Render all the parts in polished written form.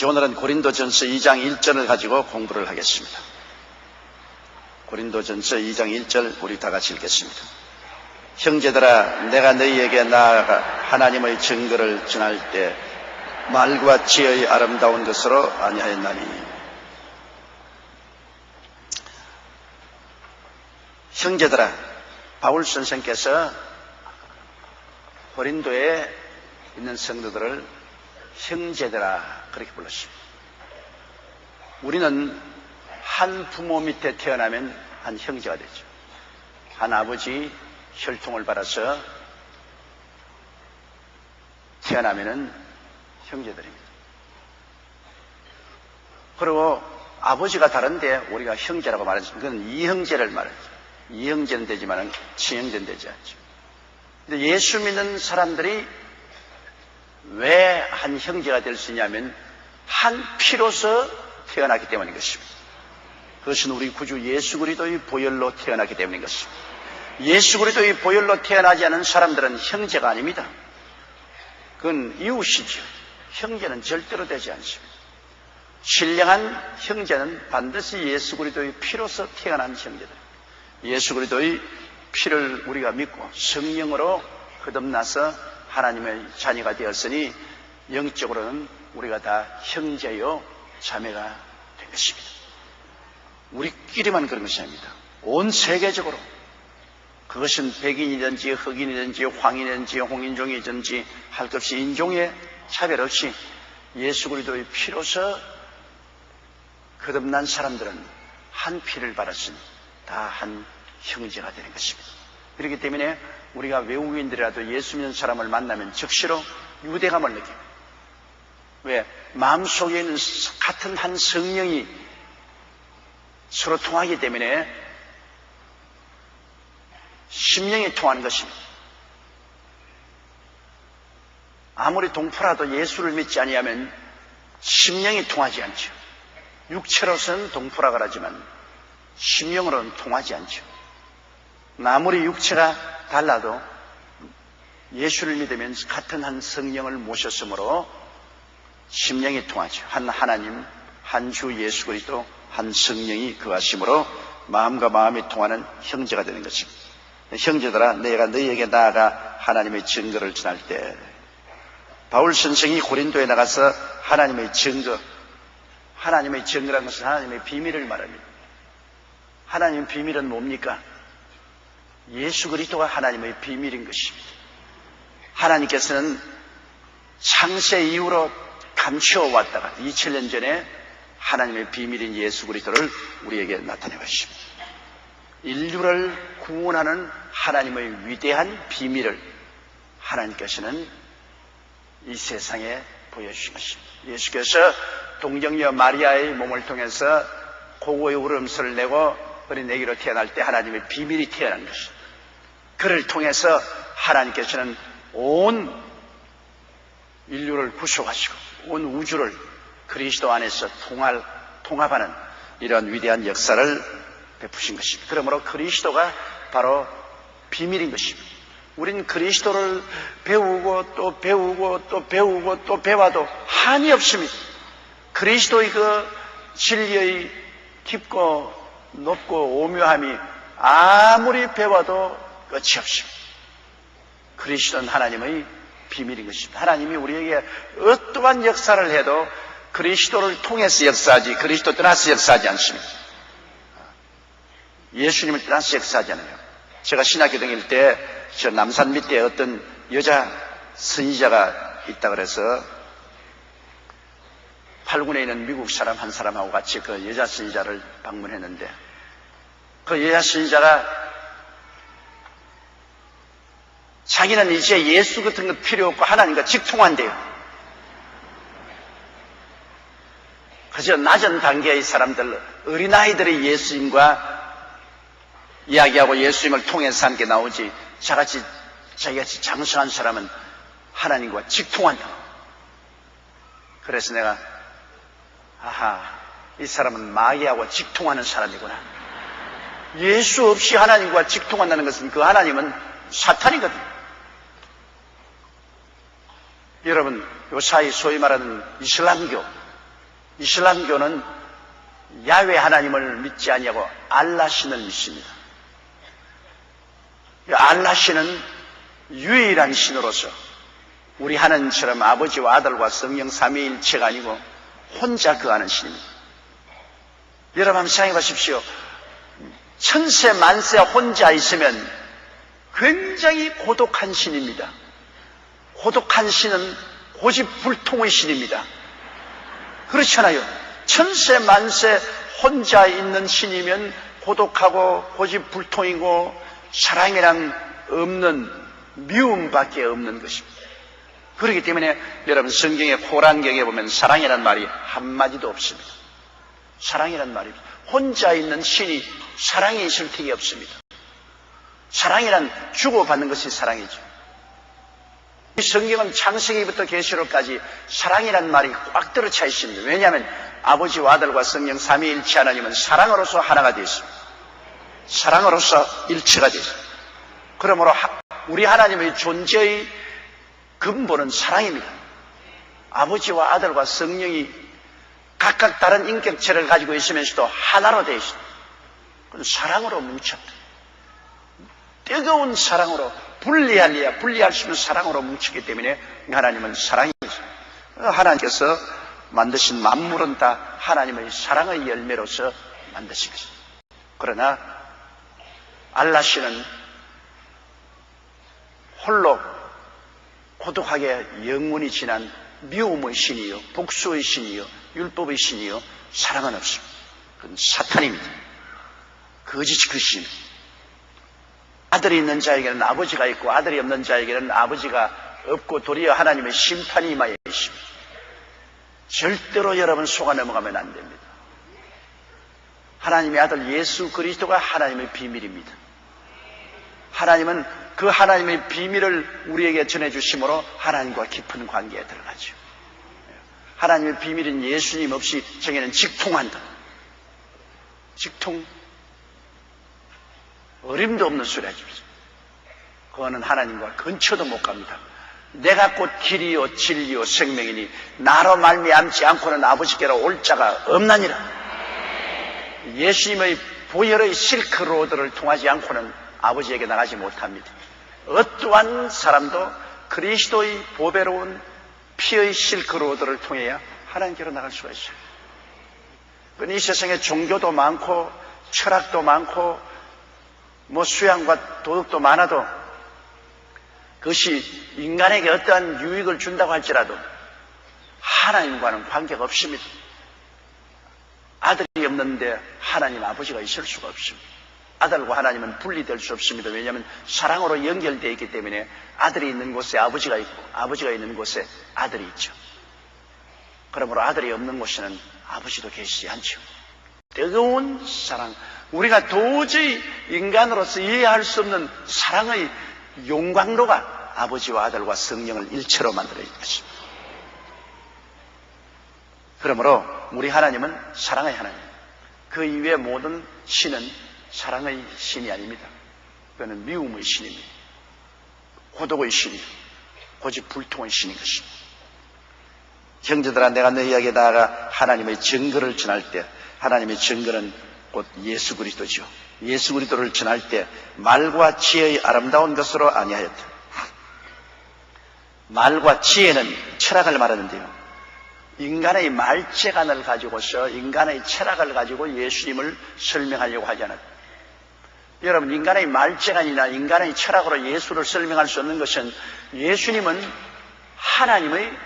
오늘은 고린도전서 2장 1절을 가지고 공부를 하겠습니다. 고린도전서 2장 1절 우리 다 같이 읽겠습니다. 형제들아, 내가 너희에게 나아가 하나님의 증거를 전할 때 말과 지혜의 아름다운 것으로 아니하였나니. 형제들아, 바울 선생께서 고린도에 있는 성도들을 형제들아 그렇게 불렀습니다. 우리는 한 부모 밑에 태어나면 한 형제가 되죠. 한 아버지 혈통을 받아서 태어나면은 형제들입니다. 그리고 아버지가 다른데 우리가 형제라고 말하죠. 그건 이형제를 말하죠. 이형제는 되지만 친형제는 되지 않죠. 근데 예수 믿는 사람들이 왜 한 형제가 될 수 있냐면 한 피로서 태어났기 때문인 것입니다. 그것은 우리 구주 예수 그리스도의 보혈로 태어났기 때문인 것입니다. 예수 그리스도의 보혈로 태어나지 않은 사람들은 형제가 아닙니다. 그건 이웃이죠. 형제는 절대로 되지 않습니다. 신령한 형제는 반드시 예수 그리스도의 피로서 태어난 형제들. 예수 그리스도의 피를 우리가 믿고 성령으로 거듭나서 하나님의 자녀가 되었으니 영적으로는 우리가 다 형제요 자매가 된 것입니다. 우리끼리만 그런 것이 아닙니다. 온 세계적으로 그것은 백인이든지 흑인이든지 황인이든지 홍인종이든지 할 것 없이 인종의 차별 없이 예수 그리스도의 피로서 거듭난 사람들은 한 피를 받았으니 다 한 형제가 되는 것입니다. 그렇기 때문에 우리가 외국인들이라도 예수 믿는 사람을 만나면 즉시로 유대감을 느낍니다. 왜? 마음속에 있는 같은 한 성령이 서로 통하기 때문에 심령이 통하는 것입니다. 아무리 동포라도 예수를 믿지 아니하면 심령이 통하지 않죠. 육체로서는 동포라 그러지만 심령으로는 통하지 않죠. 아무리 육체가 달라도 예수를 믿으면 같은 한 성령을 모셨으므로 심령이 통하죠. 한 하나님, 한 주 예수 그리스도, 한 성령이 거하심으로 마음과 마음이 통하는 형제가 되는 것입니다. 형제들아, 내가 너희에게 나아가 하나님의 증거를 전할 때, 바울 선생이 고린도에 나가서 하나님의 증거, 하나님의 증거라는 것은 하나님의 비밀을 말합니다. 하나님의 비밀은 뭡니까? 예수 그리스도가 하나님의 비밀인 것입니다. 하나님께서는 창세 이후로 감추어왔다가 2000년 전에 하나님의 비밀인 예수 그리스도를 우리에게 나타내 주십니다. 인류를 구원하는 하나님의 위대한 비밀을 하나님께서는 이 세상에 보여주신 것입니다. 예수께서 동정녀 마리아의 몸을 통해서 고고의 울음소리를 내고 어린 아기로 태어날 때 하나님의 비밀이 태어난 것입니다. 그를 통해서 하나님께서는 온 인류를 구속하시고 온 우주를 그리스도 안에서 통합하는 이러한 위대한 역사를 베푸신 것입니다. 그러므로 그리스도가 바로 비밀인 것입니다. 우린 그리스도를 배우고 또 배우고 또 배우고 또 배워도 한이 없습니다. 그리스도의 그 진리의 깊고 높고 오묘함이 아무리 배워도 끝이 없습니다. 그리스도는 하나님의 비밀인 것입니다. 하나님이 우리에게 어떠한 역사를 해도 그리스도를 통해서 역사하지 그리스도 떠나서 역사하지 않습니다. 예수님을 떠나서 역사하지 않아요. 제가 신학교 다닐 때 저 남산 밑에 어떤 여자 선지자가 있다 그래서 8군에 있는 미국 사람 한 사람하고 같이 그 여자 선지자를 방문했는데 그 여자 선지자가 자기는 이제 예수 같은 거 필요 없고 하나님과 직통한대요. 그저 낮은 단계의 사람들, 어린아이들이 예수님과 이야기하고 예수님을 통해서 함께 나오지 자기같이 장성한 사람은 하나님과 직통한다. 그래서 내가 이 사람은 마귀하고 직통하는 사람이구나. 예수 없이 하나님과 직통한다는 것은 그 하나님은 사탄이거든. 여러분, 요사이 소위 말하는 이슬람교, 이슬람교는 야훼 하나님을 믿지 아니하고 알라신을 믿습니다. 알라신은 유일한 신으로서 우리 하나님처럼 아버지와 아들과 성령 삼위일체가 아니고 혼자 거하는 신입니다. 여러분 한번 생각해 보십시오. 천세 만세 혼자 있으면 굉장히 고독한 신입니다. 고독한 신은 고집불통의 신입니다. 그렇잖아요. 천세 만세 혼자 있는 신이면 고독하고 고집불통이고 사랑이란 없는 미움밖에 없는 것입니다. 그렇기 때문에 여러분 성경의 호란경에 보면 사랑이란 말이 한마디도 없습니다. 사랑이란 말이 혼자 있는 신이 사랑이 있을 턱이 없습니다. 사랑이란 주고받는 것이 사랑이죠. 이 성경은 창세기부터 계시록까지 사랑이란 말이 꽉 들어차 있습니다. 왜냐하면 아버지와 아들과 성령 삼위일체 하나님은 사랑으로서 하나가 되어 있습니다. 사랑으로서 일체가 되어 있습니다. 그러므로 우리 하나님의 존재의 근본은 사랑입니다. 아버지와 아들과 성령이 각각 다른 인격체를 가지고 있으면서도 하나로 되어 있습니다. 그건 사랑으로 뭉쳤다. 뜨거운 사랑으로 분리할 수 있는 사랑으로 뭉치기 때문에 하나님은 사랑이죠. 하나님께서 만드신 만물은 다 하나님의 사랑의 열매로서 만드신 것입니다. 그러나 알라신은 홀로 고독하게 영원히 지난 미움의 신이요, 복수의 신이요, 율법의 신이요, 사랑은 없습니다. 그건 사탄입니다. 거짓 그 신입니다. 아들이 있는 자에게는 아버지가 있고 아들이 없는 자에게는 아버지가 없고 도리어 하나님의 심판이 임하여 있습니다. 절대로 여러분 속아 넘어가면 안 됩니다. 하나님의 아들 예수 그리스도가 하나님의 비밀입니다. 하나님은 그 하나님의 비밀을 우리에게 전해주심으로 하나님과 깊은 관계에 들어가죠. 하나님의 비밀인 예수님 없이 정에는 직통한다. 직통. 어림도 없는 소리 하십시오. 그거는 하나님과 근처도 못 갑니다. 내가 곧 길이요 진리요 생명이니 나로 말미암지 않고는 아버지께로 올 자가 없나니라. 예수님의 보혈의 실크로드를 통하지 않고는 아버지에게 나가지 못합니다. 어떠한 사람도 그리스도의 보배로운 피의 실크로드를 통해야 하나님께로 나갈 수가 있어요. 이 세상에 종교도 많고 철학도 많고 수양과 도덕도 많아도 그것이 인간에게 어떠한 유익을 준다고 할지라도 하나님과는 관계가 없습니다. 아들이 없는데 하나님 아버지가 있을 수가 없습니다. 아들과 하나님은 분리될 수 없습니다. 왜냐하면 사랑으로 연결되어 있기 때문에 아들이 있는 곳에 아버지가 있고 아버지가 있는 곳에 아들이 있죠. 그러므로 아들이 없는 곳에는 아버지도 계시지 않죠. 뜨거운 사랑, 우리가 도저히 인간으로서 이해할 수 없는 사랑의 용광로가 아버지와 아들과 성령을 일체로 만들어 있는 것입니다. 그러므로 우리 하나님은 사랑의 하나님, 그 이외의 모든 신은 사랑의 신이 아닙니다. 그는 미움의 신입니다. 고독의 신이요, 고집불통의 신인 것입니다. 형제들아, 내가 너희에게 나아가 하나님의 증거를 전할 때, 하나님의 증거는 곧 예수 그리스도죠. 예수 그리스도를 전할 때 말과 지혜의 아름다운 것으로 아니하였다. 말과 지혜는 철학을 말하는데요, 인간의 말재간을 가지고서 인간의 철학을 가지고 예수님을 설명하려고 하지 않았다. 여러분, 인간의 말재간이나 인간의 철학으로 예수를 설명할 수 없는 것은, 예수님은 하나님의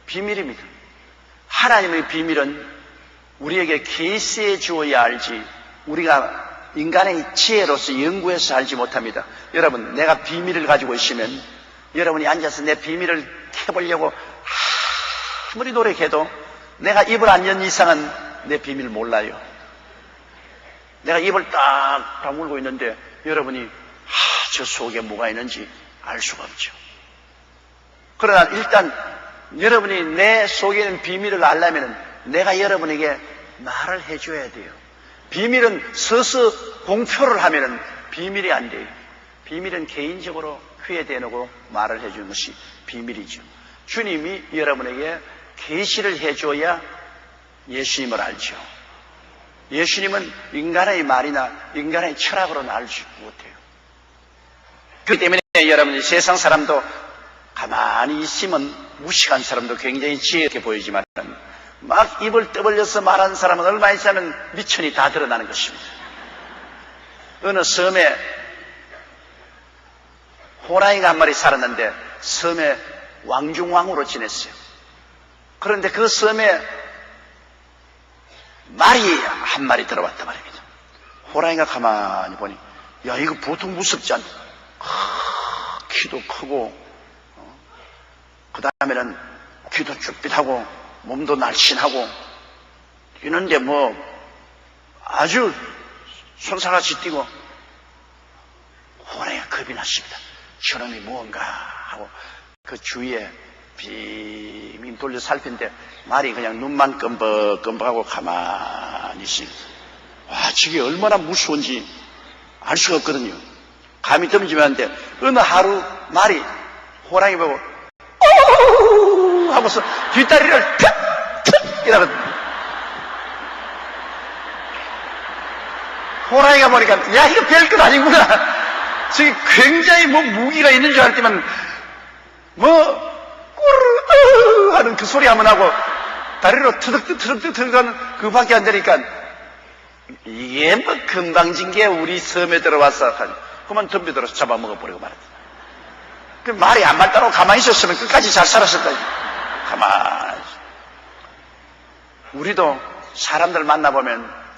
비밀입니다. 하나님의 비밀은 우리에게 계시해 주어야 알지 우리가 인간의 지혜로서 연구해서 알지 못합니다. 여러분, 내가 비밀을 가지고 있으면 여러분이 앉아서 내 비밀을 캐보려고 아무리 노력해도 내가 입을 안 연 이상은 내 비밀을 몰라요. 내가 입을 딱 다물고 있는데 여러분이 저 속에 뭐가 있는지 알 수가 없죠. 그러나 일단 여러분이 내 속에 있는 비밀을 알려면 내가 여러분에게 말을 해줘야 돼요. 비밀은 서서 공표를 하면 비밀이 안 돼요. 비밀은 개인적으로 귀에 대놓고 말을 해주는 것이 비밀이죠. 주님이 여러분에게 계시를 해줘야 예수님을 알죠. 예수님은 인간의 말이나 인간의 철학으로는 알지 못해요. 그렇기 때문에 여러분이 세상 사람도 가만히 있으면 무식한 사람도 굉장히 지혜 있게 보이지만 막 입을 떠벌려서 말하는 사람은 얼마 있으면 미천이 다 드러나는 것입니다. 어느 섬에 호랑이가 한 마리 살았는데 섬에 왕중왕으로 지냈어요. 그런데 그 섬에 말이 한 마리 들어왔단 말입니다. 호랑이가 가만히 보니 야 이거 보통 무섭지 않나. 키도 크고 그 다음에는 귀도 쭈삣하고 몸도 날씬하고 뛰는데 뭐 아주 손살같이 뛰고 호랑이가 겁이 났습니다. 저놈이 무언가 하고 그 주위에 빙빙 돌려 살핀데 말이 그냥 눈만 끔벅끔벅하고 가만히 있습니다. 와 저게 얼마나 무서운지 알 수가 없거든요. 감히 덤지면 어느 하루 말이 호랑이 보고 오 하고서 뒷다리를 툭툭 이러거든요. 호랑이가 보니까 야 이거 별것 아니구나. 저기 굉장히 뭐 무기가 있는 줄 알았지만 뭐 꾸르 하는 그 소리 한번 하고 다리로 트득트득 하는 그밖에 안 되니까 이게 뭐 금방진 게 우리 섬에 들어와서 그만 덤비들어서 잡아먹어버리고 말았다. 그 말이 안 맞다고 가만히 있었으면 끝까지 잘 살았었다. 가만히. 우리도 사람들 만나보면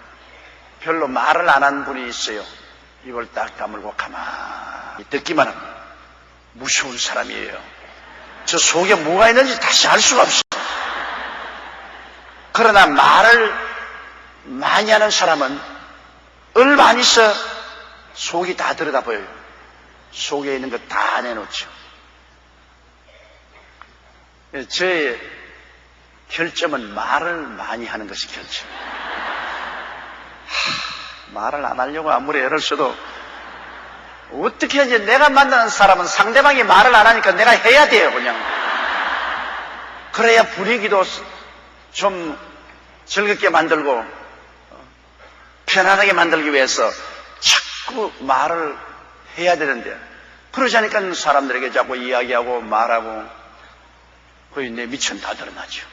별로 말을 안 한 분이 있어요. 입을 딱 다물고 가만히 듣기만 하면 무서운 사람이에요. 저 속에 뭐가 있는지 다시 알 수가 없어요. 그러나 말을 많이 하는 사람은 얼마 안 있어 속이 다 들여다 보여요. 속에 있는 거 다 내놓죠. 저의 결점은 말을 많이 하는 것이 결점. 말을 안 하려고 아무리 애를 써도 어떻게 이제 내가 만나는 사람은 상대방이 말을 안 하니까 내가 해야 돼요, 그냥. 그래야 분위기도 좀 즐겁게 만들고 편안하게 만들기 위해서 자꾸 말을 해야 되는데 그러지 않으니까 사람들에게 자꾸 이야기하고 말하고 거의 내 미천 다 드러나죠.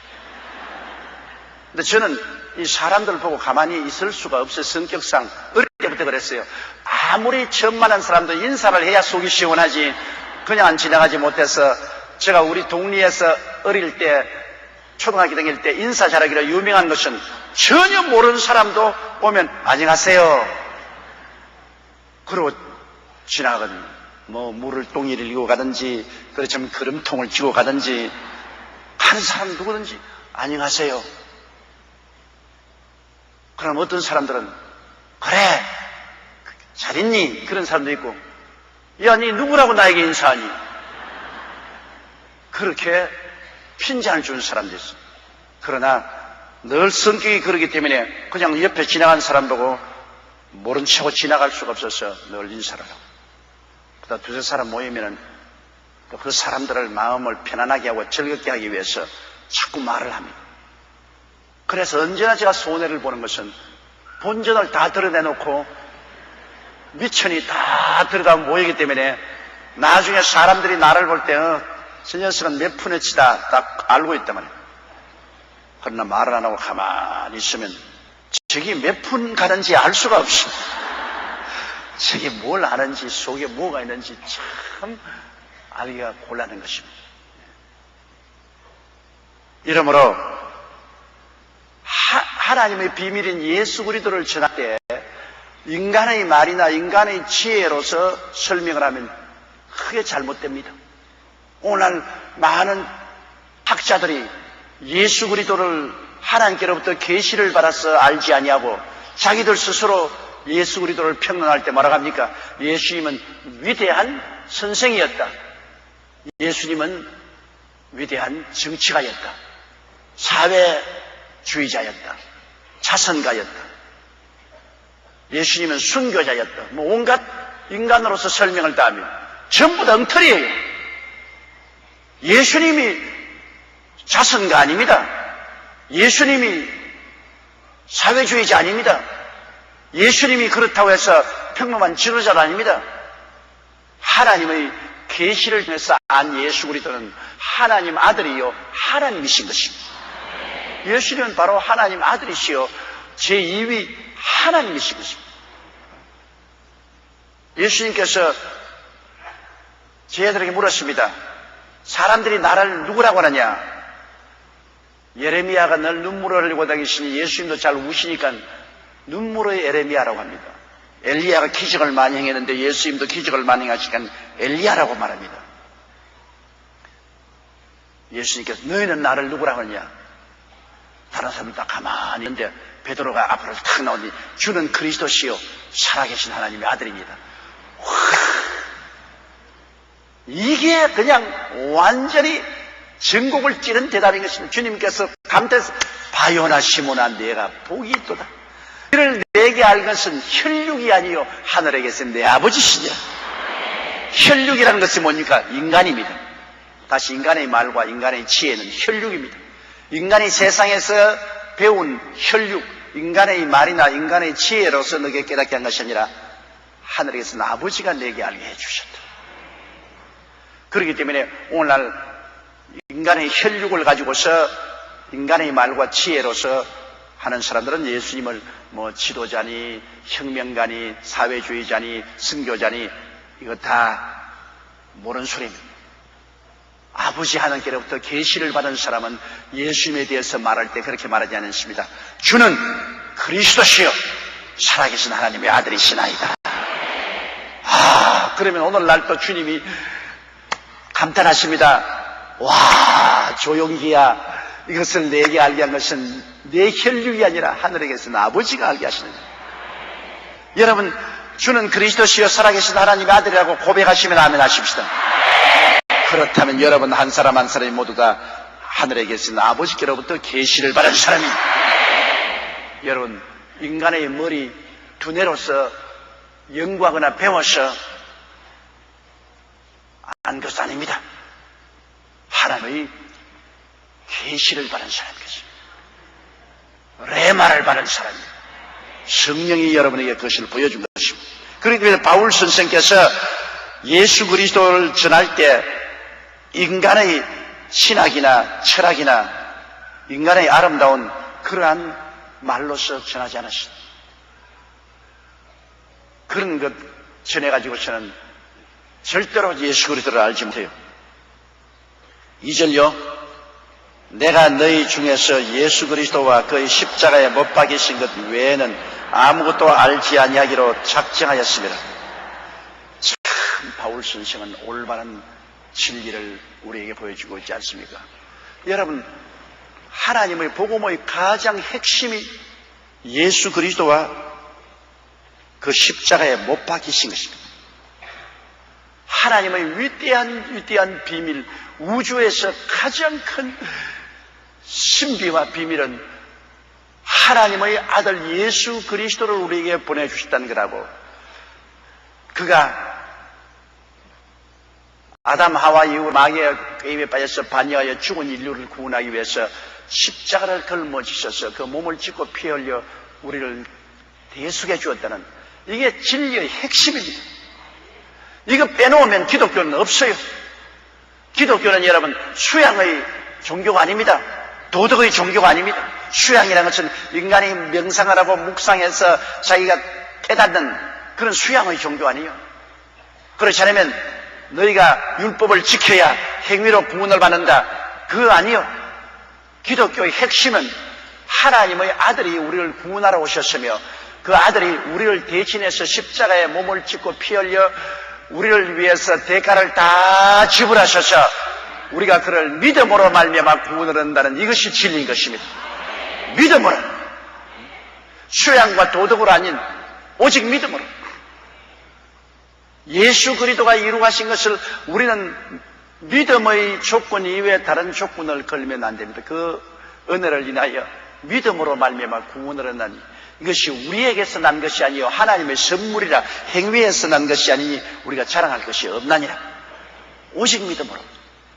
근데 저는 이 사람들 보고 가만히 있을 수가 없어요. 성격상 어릴 때부터 그랬어요. 아무리 처음 만난 사람도 인사를 해야 속이 시원하지 그냥 지나가지 못해서 제가 우리 동리에서 어릴 때 초등학교 다닐 때 인사 잘하기로 유명한 것은 전혀 모르는 사람도 오면 안녕하세요 그러고 지나가거든요. 뭐 물을 똥이를 이고 가든지 그렇지만 그름통을 쥐고 가든지 하는 사람 누구든지 안녕하세요. 그럼 어떤 사람들은 그래 잘 있니? 그런 사람도 있고 야 니 누구라고 나에게 인사하니? 그렇게 핀잔을 주는 사람도 있어. 그러나 늘 성격이 그러기 때문에 그냥 옆에 지나간 사람 보고 모른 척하고 지나갈 수가 없어서 늘 인사를 하고 그러다 두세 사람 모이면은 또 그 사람들을 마음을 편안하게 하고 즐겁게 하기 위해서 자꾸 말을 합니다. 그래서 언제나 제가 손해를 보는 것은 본전을 다 드러내놓고 미천이 다 들어가 모이기 때문에 나중에 사람들이 나를 볼 때 저 녀석은 몇 푼어치다 딱 알고 있단 말이에요. 그러나 말을 안 하고 가만히 있으면 저기 몇 푼 가는지 알 수가 없어. 저게 뭘 아는지 속에 뭐가 있는지 참 알기가 곤란한 것입니다. 이러므로 하나님의 비밀인 예수 그리스도를 전할 때 인간의 말이나 인간의 지혜로서 설명을 하면 크게 잘못됩니다. 오늘 많은 학자들이 예수 그리스도를 하나님께로부터 계시를 받아서 알지 아니하고 자기들 스스로 예수 그리스도를 평론할 때 뭐라고 합니까? 예수님은 위대한 선생이었다. 예수님은 위대한 정치가였다. 사회주의자였다. 자선가였다. 예수님은 순교자였다. 뭐 온갖 인간으로서 설명을 다 하면 전부 다 엉터리예요. 예수님이 자선가 아닙니다. 예수님이 사회주의자 아닙니다. 예수님이 그렇다고 해서 평범한 지도자가 아닙니다. 하나님의 계시를 통해서 안 예수 그리스도는 하나님 아들이요 하나님이신 것입니다. 예수님은 바로 하나님 아들이시요 제2위 하나님이신 것입니다. 예수님께서 제자들에게 물었습니다. 사람들이 나를 누구라고 하느냐? 예레미야가 늘 눈물을 흘리고 다니시니 예수님도 잘 우시니까 눈물의 예레미야라고 합니다. 엘리야가 기적을 많이 행했는데 예수님도 기적을 많이 행하시니까 엘리야라고 말합니다. 예수님께서 너희는 나를 누구라고 하느냐? 다른 사람들 다 가만히 있는데 베드로가 앞으로 탁 나오니 주는 그리스도시요 살아계신 하나님의 아들입니다. 이게 그냥 완전히 전곡을 찌른 대답인 것입니다. 주님께서 감탄해서 바요나 시모나 내가 복이 있도다. 이를 내게 알 것은 혈육이 아니요 하늘에 계신 내 아버지시냐. 혈육이라는 것이 뭡니까? 인간입니다. 다시 인간의 말과 인간의 지혜는 혈육입니다. 인간이 세상에서 배운 혈육, 인간의 말이나 인간의 지혜로서 너에게 깨닫게 한 것이 아니라 하늘에 계신 아버지가 내게 알게 해주셨다. 그렇기 때문에 오늘날 인간의 혈육을 가지고서 인간의 말과 지혜로서 하는 사람들은 예수님을 지도자니 혁명가니 사회주의자니 선교자니 이거 다 모르는 소리입니다. 아버지 하나님께로부터 계시를 받은 사람은 예수님에 대해서 말할 때 그렇게 말하지 않습니다. 주는 그리스도시요 살아계신 하나님의 아들이시나이다. 그러면 오늘날 또 주님이 감탄하십니다. 와, 조용기야. 이것을 내게 알게 한 것은 내 혈육이 아니라 하늘에 계신 아버지가 알게 하시는 거예요. 여러분, 주는 그리스도시요 살아계신 하나님의 아들이라고 고백하시면 아멘 하십시다. 그렇다면 여러분 한 사람 한 사람이 모두 다 하늘에 계신 아버지께로부터 계시를 받은 사람입니다. 여러분, 인간의 머리 두뇌로서 연구하거나 배워서 안 것은 아닙니다. 하나님의 계시를 받은 사람이겠죠. 레마를 받은 사람입니다. 성령이 여러분에게 그것을 보여준 것입니다. 그러니까 바울 선생께서 예수 그리스도를 전할 때 인간의 신학이나 철학이나 인간의 아름다운 그러한 말로서 전하지 않았습니다. 그런 것 전해가지고서는 절대로 예수 그리스도를 알지 못해요. 2절요. 내가 너희 중에서 예수 그리스도와 그의 십자가에 못 박이신 것 외에는 아무것도 알지 아니하기로 작정하였습니다. 참 바울 선생은 올바른 진리를 우리에게 보여주고 있지 않습니까? 여러분, 하나님의 복음의 가장 핵심이 예수 그리스도와 그 십자가에 못 박이신 것입니다. 하나님의 위대한 비밀, 우주에서 가장 큰 신비와 비밀은 하나님의 아들 예수 그리스도를 우리에게 보내주셨다는 거라고. 그가 아담 하와 이후 마귀의 게임에 빠져서 반역하여 죽은 인류를 구원하기 위해서 십자가를 걸머지셔서 그 몸을 찢고 피 흘려 우리를 대속해 주었다는, 이게 진리의 핵심입니다. 이거 빼놓으면 기독교는 없어요. 기독교는 여러분 수양의 종교가 아닙니다. 도덕의 종교가 아닙니다. 수양이라는 것은 인간이 명상을 하고 묵상해서 자기가 깨닫는 그런 수양의 종교 아니에요. 그렇지 않으면 너희가 율법을 지켜야 행위로 구원을 받는다, 그거 아니요. 기독교의 핵심은 하나님의 아들이 우리를 구원하러 오셨으며 그 아들이 우리를 대신해서 십자가에 몸을 찢고 피 흘려 우리를 위해서 대가를 다 지불하셔서 우리가 그를 믿음으로 말미암아 구원을 얻는다는, 이것이 진리인 것입니다. 믿음으로, 수양과 도덕으로 아닌 오직 믿음으로. 예수 그리스도가 이루하신 것을 우리는 믿음의 조건 이외에 다른 조건을 걸면 안 됩니다. 그 은혜를 인하여 믿음으로 말미암아 구원을 얻나니 이것이 우리에게서 난 것이 아니요 하나님의 선물이라 행위에서 난 것이 아니니 우리가 자랑할 것이 없나니라. 오직 믿음으로.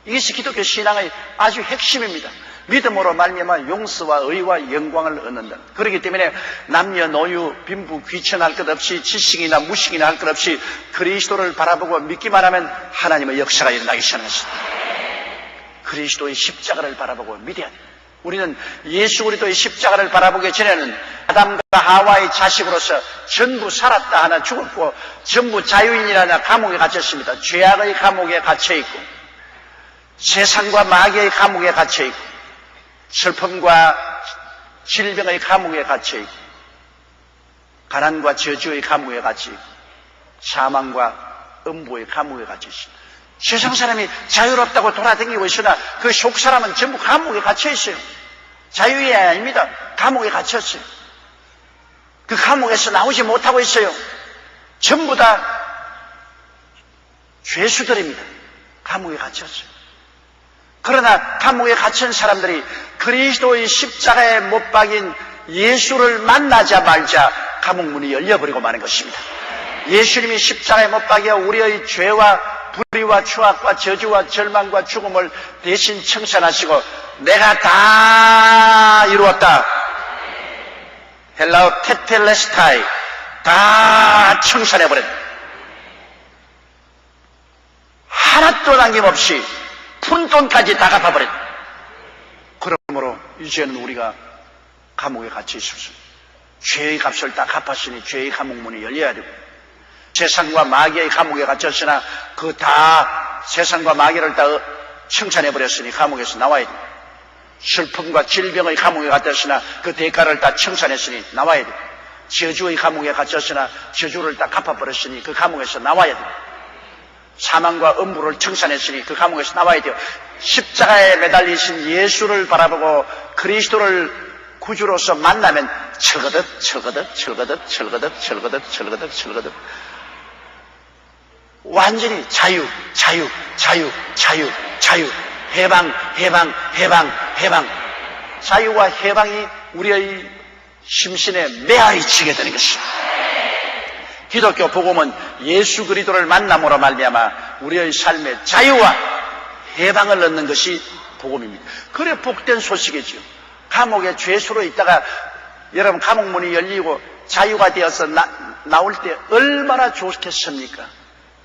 이것이 기독교 신앙의 아주 핵심입니다. 믿음으로 말미암아 용서와 의와 영광을 얻는다. 그렇기 때문에 남녀노유 빈부 귀천할 것 없이 지식이나 무식이나 할 것 없이 그리스도를 바라보고 믿기만 하면 하나님의 역사가 일어나기 시작하는 것입니다. 그리스도의 십자가를 바라보고 믿어야 돼요. 우리는 예수 그리스도의 십자가를 바라보기 전에는 아담과 하와의 자식으로서 전부 살았다 하나 죽었고 전부 자유인이라 하나 감옥에 갇혔습니다. 죄악의 감옥에 갇혀있고 세상과 마귀의 감옥에 갇혀있고 슬픔과 질병의 감옥에 갇혀있고 가난과 저주의 감옥에 갇혀있고 사망과 음부의 감옥에 갇혀있습니다. 세상 사람이 자유롭다고 돌아다니고 있으나 그 속 사람은 전부 감옥에 갇혀있어요. 자유이 아닙니다. 감옥에 갇혔어요. 그 감옥에서 나오지 못하고 있어요. 전부 다 죄수들입니다. 감옥에 갇혔어요. 그러나 감옥에 갇힌 사람들이 그리스도의 십자가에 못 박인 예수를 만나자마자 감옥문이 열려버리고 마는 것입니다. 예수님이 십자가에 못 박여 우리의 죄와 불의와 추악과 저주와 절망과 죽음을 대신 청산하시고 내가 다 이루었다. 헬라어 테텔레스타이 다 청산해버렸다. 하나도 남김없이 푼돈까지 다 갚아버렸다. 그러므로 이제는 우리가 감옥에 갇혀 있습니다. 죄의 값을 다 갚았으니 죄의 감옥문이 열려야 되고 세상과 마귀의 감옥에 갇혔으나 그 다 세상과 마귀를 다 청산해버렸으니 감옥에서 나와야 돼. 슬픔과 질병의 감옥에 갇혔으나 그 대가를 다 청산했으니 나와야 돼. 저주의 감옥에 갇혔으나 저주를 다 갚아버렸으니 그 감옥에서 나와야 돼. 사망과 음부를 청산했으니 그 감옥에서 나와야 돼요. 십자가에 매달리신 예수를 바라보고 그리스도를 구주로서 만나면 철거덕 완전히 자유 해방 자유와 해방이 우리의 심신에 메아리 치게 되는 것입니다. 기독교 복음은 예수 그리스도를 만남으로 말미암아 우리의 삶의 자유와 해방을 얻는 것이 복음입니다. 그래 복된 소식이죠. 감옥에 죄수로 있다가 여러분 감옥문이 열리고 자유가 되어서 나올 때 얼마나 좋겠습니까?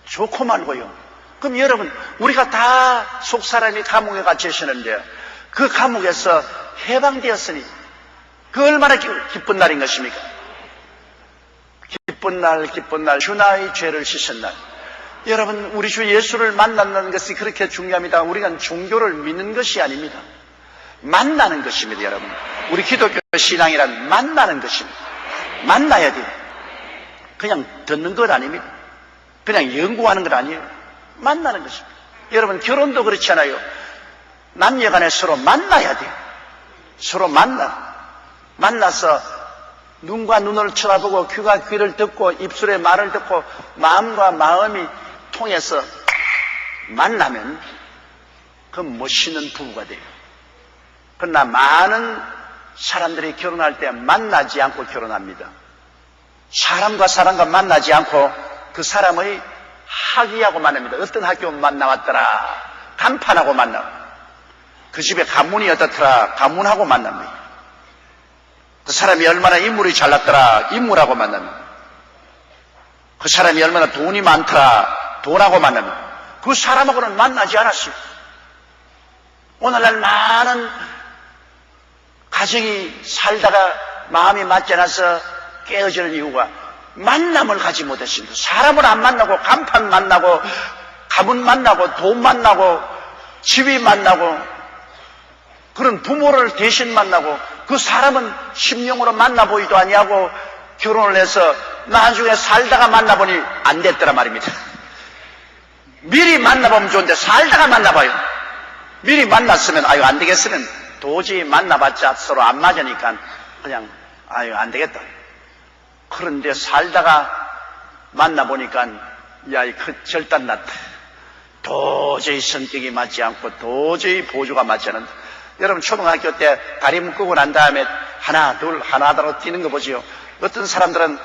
좋고 말고요. 그럼 여러분 우리가 다 속사람이 감옥에 갇혀 있었는데 그 감옥에서 해방되었으니 그 얼마나 기쁜 날인 것입니까? 기쁜 날 주 나의 죄를 씻은 날. 여러분 우리 주 예수를 만난다는 것이 그렇게 중요합니다. 우리가 종교를 믿는 것이 아닙니다. 만나는 것입니다. 여러분 우리 기독교 신앙이란 만나는 것입니다. 만나야 돼요. 그냥 듣는 것 아닙니다. 그냥 연구하는 것 아니에요. 만나는 것입니다. 여러분 결혼도 그렇잖아요. 남녀간에 서로 만나야 돼요. 서로 만나서 눈과 눈을 쳐다보고 귀가 귀를 듣고 입술에 말을 듣고 마음과 마음이 통해서 만나면 그 멋있는 부부가 돼요. 그러나 많은 사람들이 결혼할 때 만나지 않고 결혼합니다. 사람과 사람과 만나지 않고 그 사람의 학위하고 만납니다. 어떤 학교 만나왔더라. 간판하고 만나. 그 집에 가문이 어떻더라. 가문하고 만납니다. 그 사람이 얼마나 인물이 잘났더라. 인물하고 만납니다. 그 사람이 얼마나 돈이 많더라. 돈하고 만납니다. 그 사람하고는 만나지 않았어요. 오늘날 많은 가정이 살다가 마음이 맞지 않아서 깨어지는 이유가 만남을 가지 못했습니다. 사람을 안 만나고 간판 만나고 가문 만나고 돈 만나고 집이 만나고 그런 부모를 대신 만나고 그 사람은 심령으로 만나보이도 아니하고 결혼을 해서 나중에 살다가 만나보니 안 됐더라 말입니다. 미리 만나보면 좋은데 살다가 만나봐요. 미리 만났으면 안 되겠으면 도저히 만나봤자 서로 안 맞으니까 그냥 안 되겠다. 그런데 살다가 만나보니까 그 절단 났다. 도저히 성격이 맞지 않고 도저히 보조가 맞지 않는다. 여러분 초등학교 때 다리 묶고 난 다음에 하나로 뛰는 거 보지요. 어떤 사람들은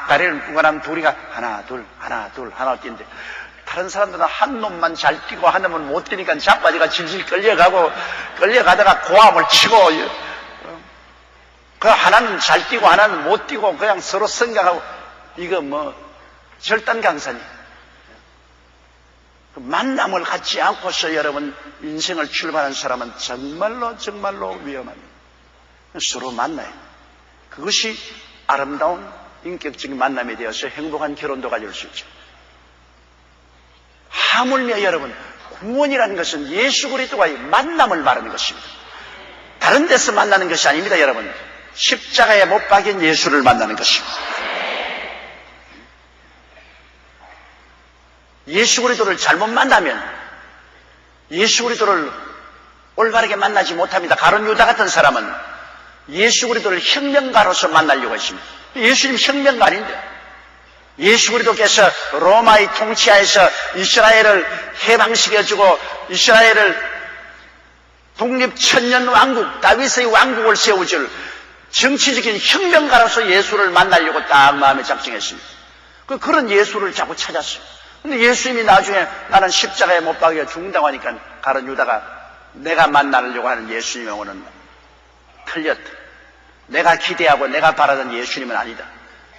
다리를 묶고 나면 둘이가 하나로 뛰는데 다른 사람들은 한 놈만 잘 뛰고 한 놈은 못 뛰니까 자빠지가 질질 끌려가다가 고함을 치고, 그 하나는 잘 뛰고 하나는 못 뛰고 그냥 서로 생각하고, 이거 절단강산이에요. 만남을 갖지 않고서 여러분 인생을 출발한 사람은 정말로 위험합니다. 서로 만나요. 그것이 아름다운 인격적인 만남이 되어서 행복한 결혼도 가질 수 있죠. 하물며 여러분, 구원이라는 것은 예수 그리스도와의 만남을 말하는 것입니다. 다른 데서 만나는 것이 아닙니다. 여러분, 십자가에 못 박인 예수를 만나는 것입니다. 예수 그리스도를 잘못 만나면 예수 그리스도를 올바르게 만나지 못합니다. 가룟 유다 같은 사람은 예수 그리스도를 혁명가로서 만나려고 했습니다. 예수님 혁명가 아닌데, 예수 그리스도께서 로마의 통치하에서 이스라엘을 해방시켜주고 이스라엘을 독립천년 왕국, 다윗의 왕국을 세워줄 정치적인 혁명가로서 예수를 만나려고 딱 마음에 작정했습니다. 그런 예수를 자꾸 찾았어요. 근데 예수님이 나중에 나는 십자가에 못 박여 죽는다고 하니까 가룟 유다가 내가 만나려고 하는 예수님의 영혼은 틀렸다. 내가 기대하고 내가 바라던 예수님은 아니다.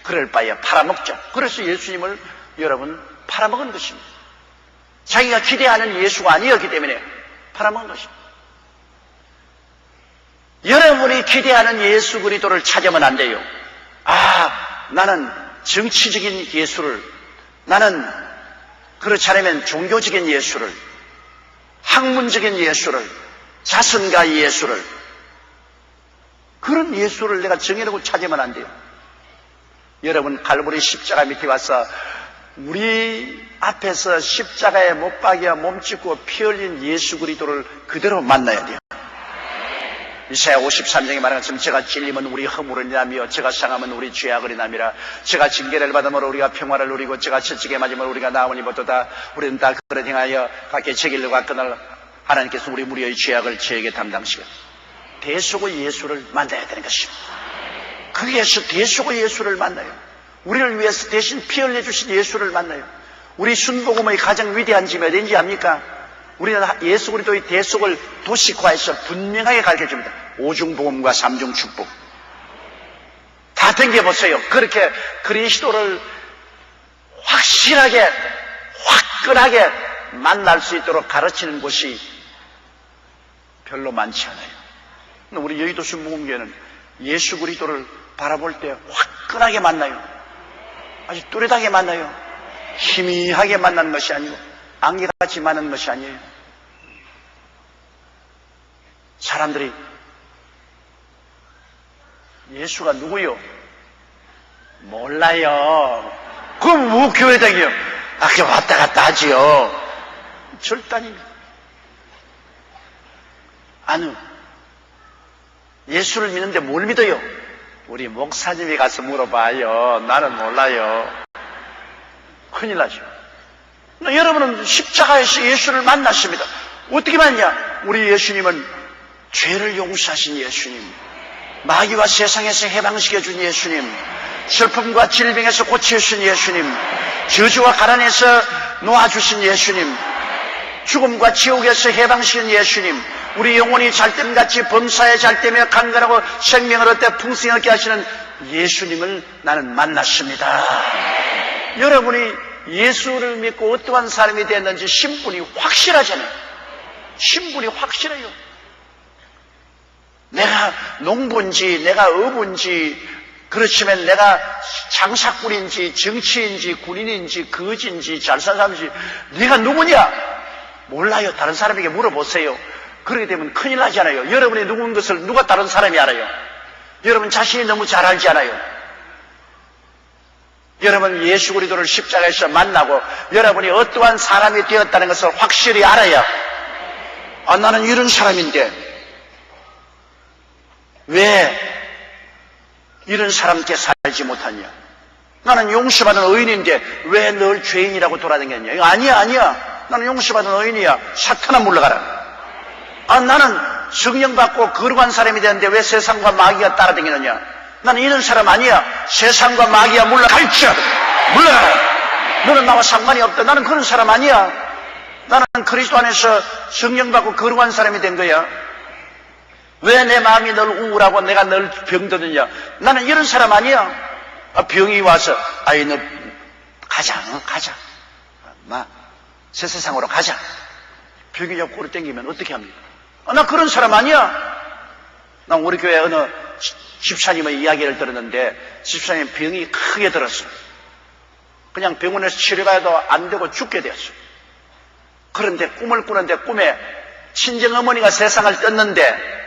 그럴 바에 팔아먹자. 그래서 예수님을 여러분 팔아먹은 것입니다. 자기가 기대하는 예수가 아니었기 때문에 팔아먹은 것입니다. 여러분이 기대하는 예수 그리스도를 찾으면 안 돼요. 나는 정치적인 예수를, 나는 그렇지 않으면 종교적인 예수를, 학문적인 예수를, 자선가의 예수를, 그런 예수를 내가 정해놓고 찾으면 안 돼요. 여러분, 갈보리 십자가 밑에 와서 우리 앞에서 십자가에 못 박여 몸짓고 피 흘린 예수 그리스도를 그대로 만나야 돼요. 이사야 53장에 말한 것처럼 제가 찔리면 우리 허물을 인하며 제가 상하면 우리 죄악을 인함이라. 제가 징계를 받으므로 우리가 평화를 누리고 제가 채찍에 맞으면 우리가 나음을 입었도다. 우리는 다 그릇 행하여 각기 책임을 받거늘 하나님께서 우리 무리의 죄악을 저에게 담당시켜. 대속의 예수를 만나야 되는 것입니다. 거기에서 대속의 예수를 만나요. 우리를 위해서 대신 피 흘려주신 예수를 만나요. 우리 순복음의 가장 위대한 점이 어딘지 압니까? 우리는 예수 그리스도의 대속을 도식화해서 분명하게 가르쳐줍니다. 오중복음과 삼중축복. 다 댕겨보세요. 그렇게 그리스도를 확실하게, 화끈하게 만날 수 있도록 가르치는 곳이 별로 많지 않아요. 우리 여의도 순복음교회는 예수 그리스도를 바라볼 때 화끈하게 만나요. 아주 뚜렷하게 만나요. 희미하게 만나는 것이 아니고 안개같이 만나는 것이 아니에요. 사람들이 예수가 누구요? 몰라요. 그럼 뭐 교회 다녀요? 그냥 왔다 갔다 하지요. 절단입니다. 아니, 예수를 믿는데 뭘 믿어요? 우리 목사님이 가서 물어봐요. 나는 몰라요. 큰일 나죠. 여러분은 십자가에서 예수를 만났습니다. 어떻게 만났냐? 우리 예수님은 죄를 용서하신 예수님, 마귀와 세상에서 해방시켜준 예수님, 슬픔과 질병에서 고쳐주신 예수님, 저주와 가난에서 놓아주신 예수님, 죽음과 지옥에서 해방시킨 예수님, 우리 영혼이 잘됨같이 범사에 잘되며 강건하고 생명을 얻되 풍성히 얻게 하시는 예수님을 나는 만났습니다. 여러분이 예수를 믿고 어떠한 사람이 됐는지 신분이 확실하잖아요. 신분이 확실해요. 내가 농부인지 내가 어부인지, 그렇지만 내가 장사꾼인지 정치인지 군인인지 거지인지 잘 사는 사람인지 네가 누구냐? 몰라요. 다른 사람에게 물어보세요. 그렇게 되면 큰일 나잖아요. 여러분이 누군 것을 누가 다른 사람이 알아요? 여러분 자신이 너무 잘 알지 않아요? 여러분 예수 그리스도를 십자가에서 만나고 여러분이 어떠한 사람이 되었다는 것을 확실히 알아야, 나는 이런 사람인데 왜 이런 사람께 살지 못하냐? 나는 용서받은 의인인데 왜 널 죄인이라고 돌아다녔냐? 아니야. 나는 용서받은 의인이야. 사탄아 물러가라. 나는 성령 받고 거룩한 사람이 되는데 왜 세상과 마귀가 따라다니느냐? 나는 이런 사람 아니야. 세상과 마귀가 물러갈지어다. 물러가라. 너는 나와 상관이 없다. 나는 그런 사람 아니야. 나는 그리스도 안에서 성령받고 거룩한 사람이 된 거야. 왜 내 마음이 늘 우울하고 내가 늘 병드느냐. 나는 이런 사람 아니야. 병이 와서 아이 너 가자. 가자. 새 세상으로 가자. 병이 자꾸 꼬리 땡기면 어떻게 합니까? 나 그런 사람 아니야. 난 우리 교회 어느 집사님의 이야기를 들었는데 집사님 병이 크게 들었어요. 그냥 병원에서 치료가도 안 되고 죽게 되었어요. 그런데 꿈을 꾸는데 꿈에 친정어머니가 세상을 떴는데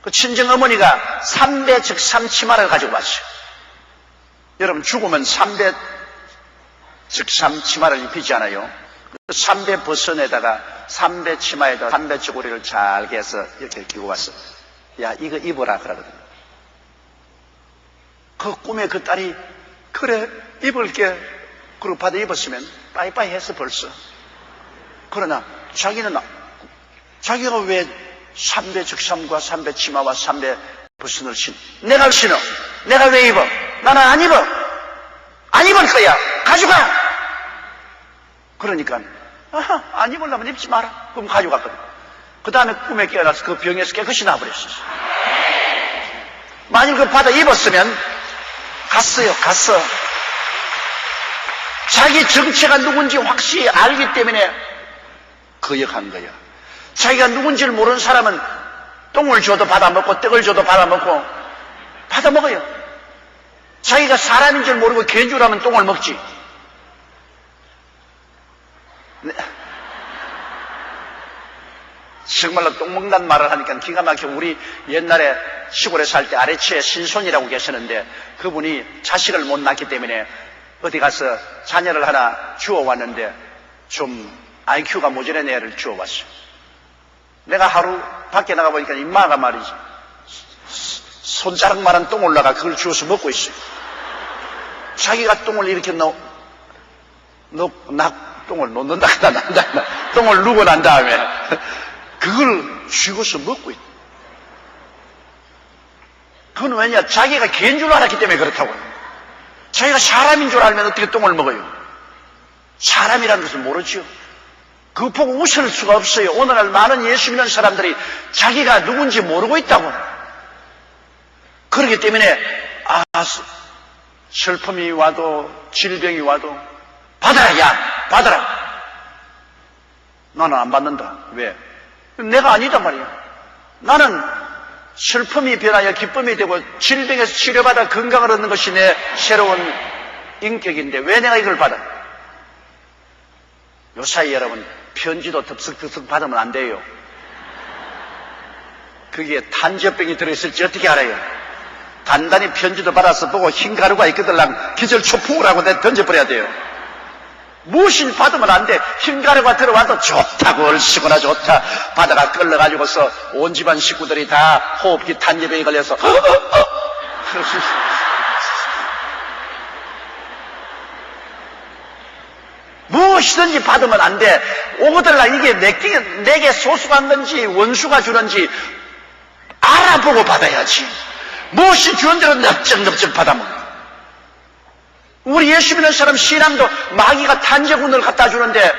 그 친정어머니가 삼배 즉삼 치마를 가지고 왔어요. 여러분 죽으면 삼배 즉삼 치마를 입히지 않아요? 삼배 버선에다가 삼배 치마에다 삼배 쪼고리를 잘게 해서 이렇게 끼고 왔어. 야 이거 입어라 그러거든요. 그 꿈에 그 딸이 그래 입을게 그리고 받아 입었으면 빠이빠이 했어 벌써. 그러나 자기가 왜 삼배 즉삼과 삼배 치마와 삼배 버선을 신어? 내가 신어. 내가 왜 입어? 나는 안 입어. 안 입을 거야. 가져가. 그러니까 안 입으려면 입지 마라. 그럼 가져갔거든. 그 다음에 꿈에 깨어나서 그 병에서 깨끗이 나버렸어. 만일 그 받아 입었으면 갔어. 자기 정체가 누군지 확실히 알기 때문에 거역한 거야. 자기가 누군지를 모르는 사람은 똥을 줘도 받아먹고 떡을 줘도 받아먹어요. 자기가 사람인 줄 모르고 개인 줄 알면 똥을 먹지. 정말로 똥 먹는다는 말을 하니까 기가 막혀. 우리 옛날에 시골에 살 때 아래치에 신손이라고 계셨는데 그분이 자식을 못 낳기 때문에 어디 가서 자녀를 하나 주워왔는데 좀 IQ가 모자란 애를 주워왔어요. 내가 하루 밖에 나가보니까 임마가 말이지 손자락만한 똥 올라가 그걸 주워서 먹고 있어요. 자기가 똥을 이렇게 똥을 놓는다 똥을 누고 난 다음에 그걸 쥐고서 먹고 있다. 그건 왜냐? 자기가 개인 줄 알았기 때문에 그렇다고요. 자기가 사람인 줄 알면 어떻게 똥을 먹어요? 사람이라는 것을 모르죠. 그거 보고 웃을 수가 없어요. 오늘날 많은 예수 믿는 사람들이 자기가 누군지 모르고 있다고. 그렇기 때문에 슬픔이 와도 질병이 와도 받아라. 나는 안 받는다. 왜? 내가 아니단 말이야. 나는 슬픔이 변하여 기쁨이 되고 질병에서 치료받아 건강을 얻는 것이 내 새로운 인격인데 왜 내가 이걸 받아? 요사이 여러분 편지도 덥석덥석 받으면 안 돼요. 그게 탄저병이 들어있을지 어떻게 알아요? 단단히 편지도 받아서 보고 흰 가루가 있거들랑 기절초풍을 하고 내 던져버려야 돼요. 무엇을 받으면 안 돼. 흰 가루가 들어와도 좋다고 얼씨구나 좋다. 바다가 끌려가지고서 온 집안 식구들이 다 호흡기 탄저병에 걸려서 무엇이든지 받으면 안 돼. 오거들랑 이게 내게 소수한 건지 원수가 주는지 알아보고 받아야지. 무엇이 주는 대로 넙적넙적 받아먹어. 우리 예수 믿는 사람 신앙도 마귀가 탄저군을 갖다 주는데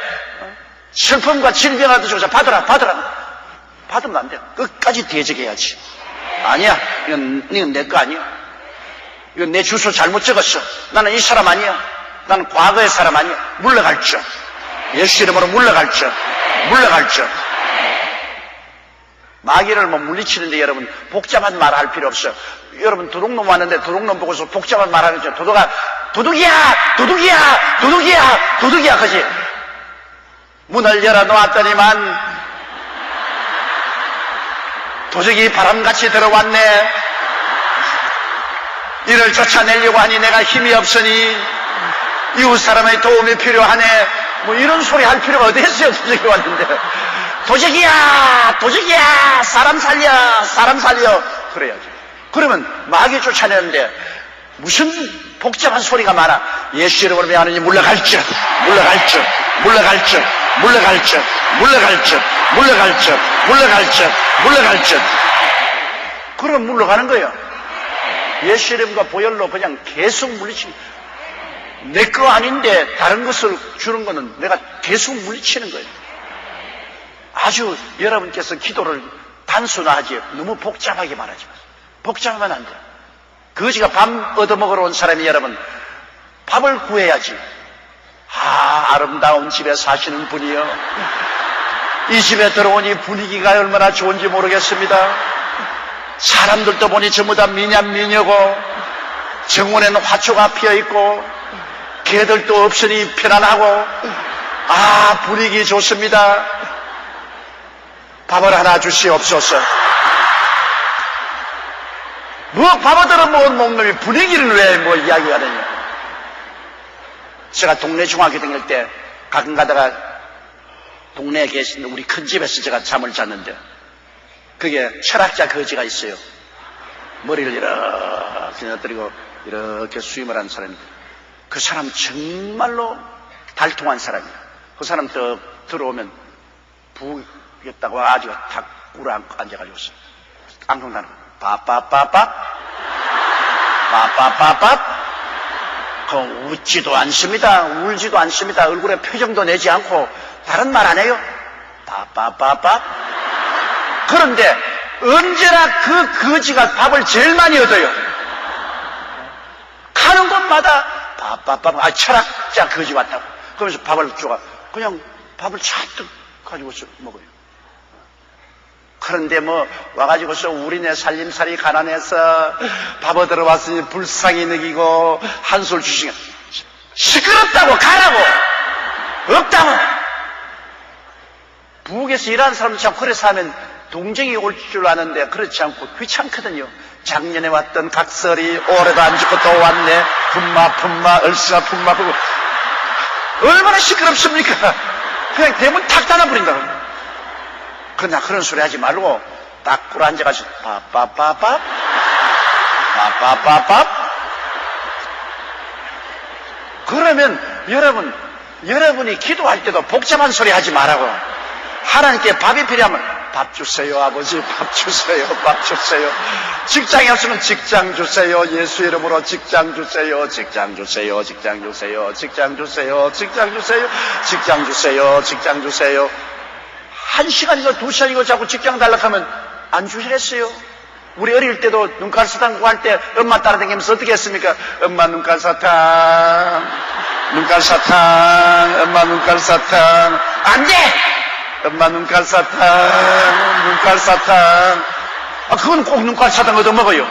슬픔과 질병이라도 줘서 받으라. 받으면 안 돼. 끝까지 대적해야지. 아니야. 이건 내 거 아니야. 이건 내 주소 잘못 적었어. 나는 이 사람 아니야. 나는 과거의 사람 아니야. 물러갈 줄. 예수 이름으로 물러갈 줄. 마귀를 물리치는데 여러분 복잡한 말 할 필요 없어. 여러분 도둑놈 왔는데 도둑놈 보고서 복잡한 말 하는 줄. 도둑이야 그지? 문을 열어놓았더니만 도둑이 바람같이 들어왔네. 이를 쫓아내려고 하니 내가 힘이 없으니 이웃 사람의 도움이 필요하네. 뭐 이런 소리 할 필요가 어디 있어요. 도둑이 왔는데 도적이야 사람 살려 그래야지. 그러면 마귀 쫓아내는데 무슨 복잡한 소리가 많아. 예수 이름으로 명하느니 물러갈 줄. 그럼 물러가는 거예요. 예수 이름과 보혈로 그냥 계속 물리치는. 내 거 아닌데 다른 것을 주는 거는 내가 계속 물리치는 거예요. 아주 여러분께서 기도를 단순하지 너무 복잡하게 말하지 마세요. 복잡하면 안 돼요. 거지가 밥 얻어먹으러 온 사람이 여러분 밥을 구해야지. 아름다운 집에 사시는 분이요, 이 집에 들어오니 분위기가 얼마나 좋은지 모르겠습니다. 사람들도 보니 전부 다 미녀고 정원에는 화초가 피어있고 개들도 없으니 편안하고 분위기 좋습니다. 밥을 하나 주시옵소서. 밥 얻으러 먹은 놈이 분위기를 왜 이야기가 되냐. 제가 동네 중학교 다닐 때 가끔 가다가 동네에 계신 우리 큰 집에서 제가 잠을 잤는데 그게 철학자 거지가 있어요. 머리를 이렇게 늘어뜨리고 이렇게 수임을 한 사람입니다. 그 사람 정말로 달통한 사람이에요. 그 사람 또 들어오면 부겠다고 아주 탁 꿇어앉고 앉아가지고 있어요. 깡통나는 거예요. 빠빠빠빠 웃지도 않습니다. 울지도 않습니다. 얼굴에 표정도 내지 않고 다른 말 안 해요. 빠빠빠빠. 그런데 언제나 그 거지가 밥을 제일 많이 얻어요. 가는 곳마다 빠빠빠. 철학자 거지 왔다고. 그러면서 밥을 줘가 그냥 밥을 잔뜩 가지고서 먹어요. 그런데 와가지고서 우리네 살림살이 가난해서 밥 얻으러 왔으니 불쌍히 느끼고 한술 주시면 시끄럽다고 가라고 없다고. 부엌에서 일하는 사람도 참 그래서 하면 동정이 올 줄 아는데 그렇지 않고 귀찮거든요. 작년에 왔던 각설이 올해도 안 죽고 또 왔네. 품마 얼싸 품마 얼마나 시끄럽습니까? 그냥 대문 탁 닫아버린다고. 그러나 그런 소리 하지 말고 딱 꿇어 앉아가지고 빠빠빠빠 그러면 여러분이 기도할 때도 복잡한 소리 하지 말라고. 하나님께 밥이 필요하면 밥 주세요 아버지, 밥 주세요. 직장이 없으면 직장 주세요. 예수 이름으로 직장 주세요. 직장 주세요. 1시간이고 2시간이고 자꾸 직장 달라하면 안 주시겠어요? 우리 어릴 때도 눈깔사탕 구할 때 엄마 따라다니면서 어떻게 했습니까? 엄마 눈깔사탕. 엄마 눈깔사탕. 안 돼! 엄마 눈깔사탕. 그건 꼭 눈깔사탕 얻어먹어요.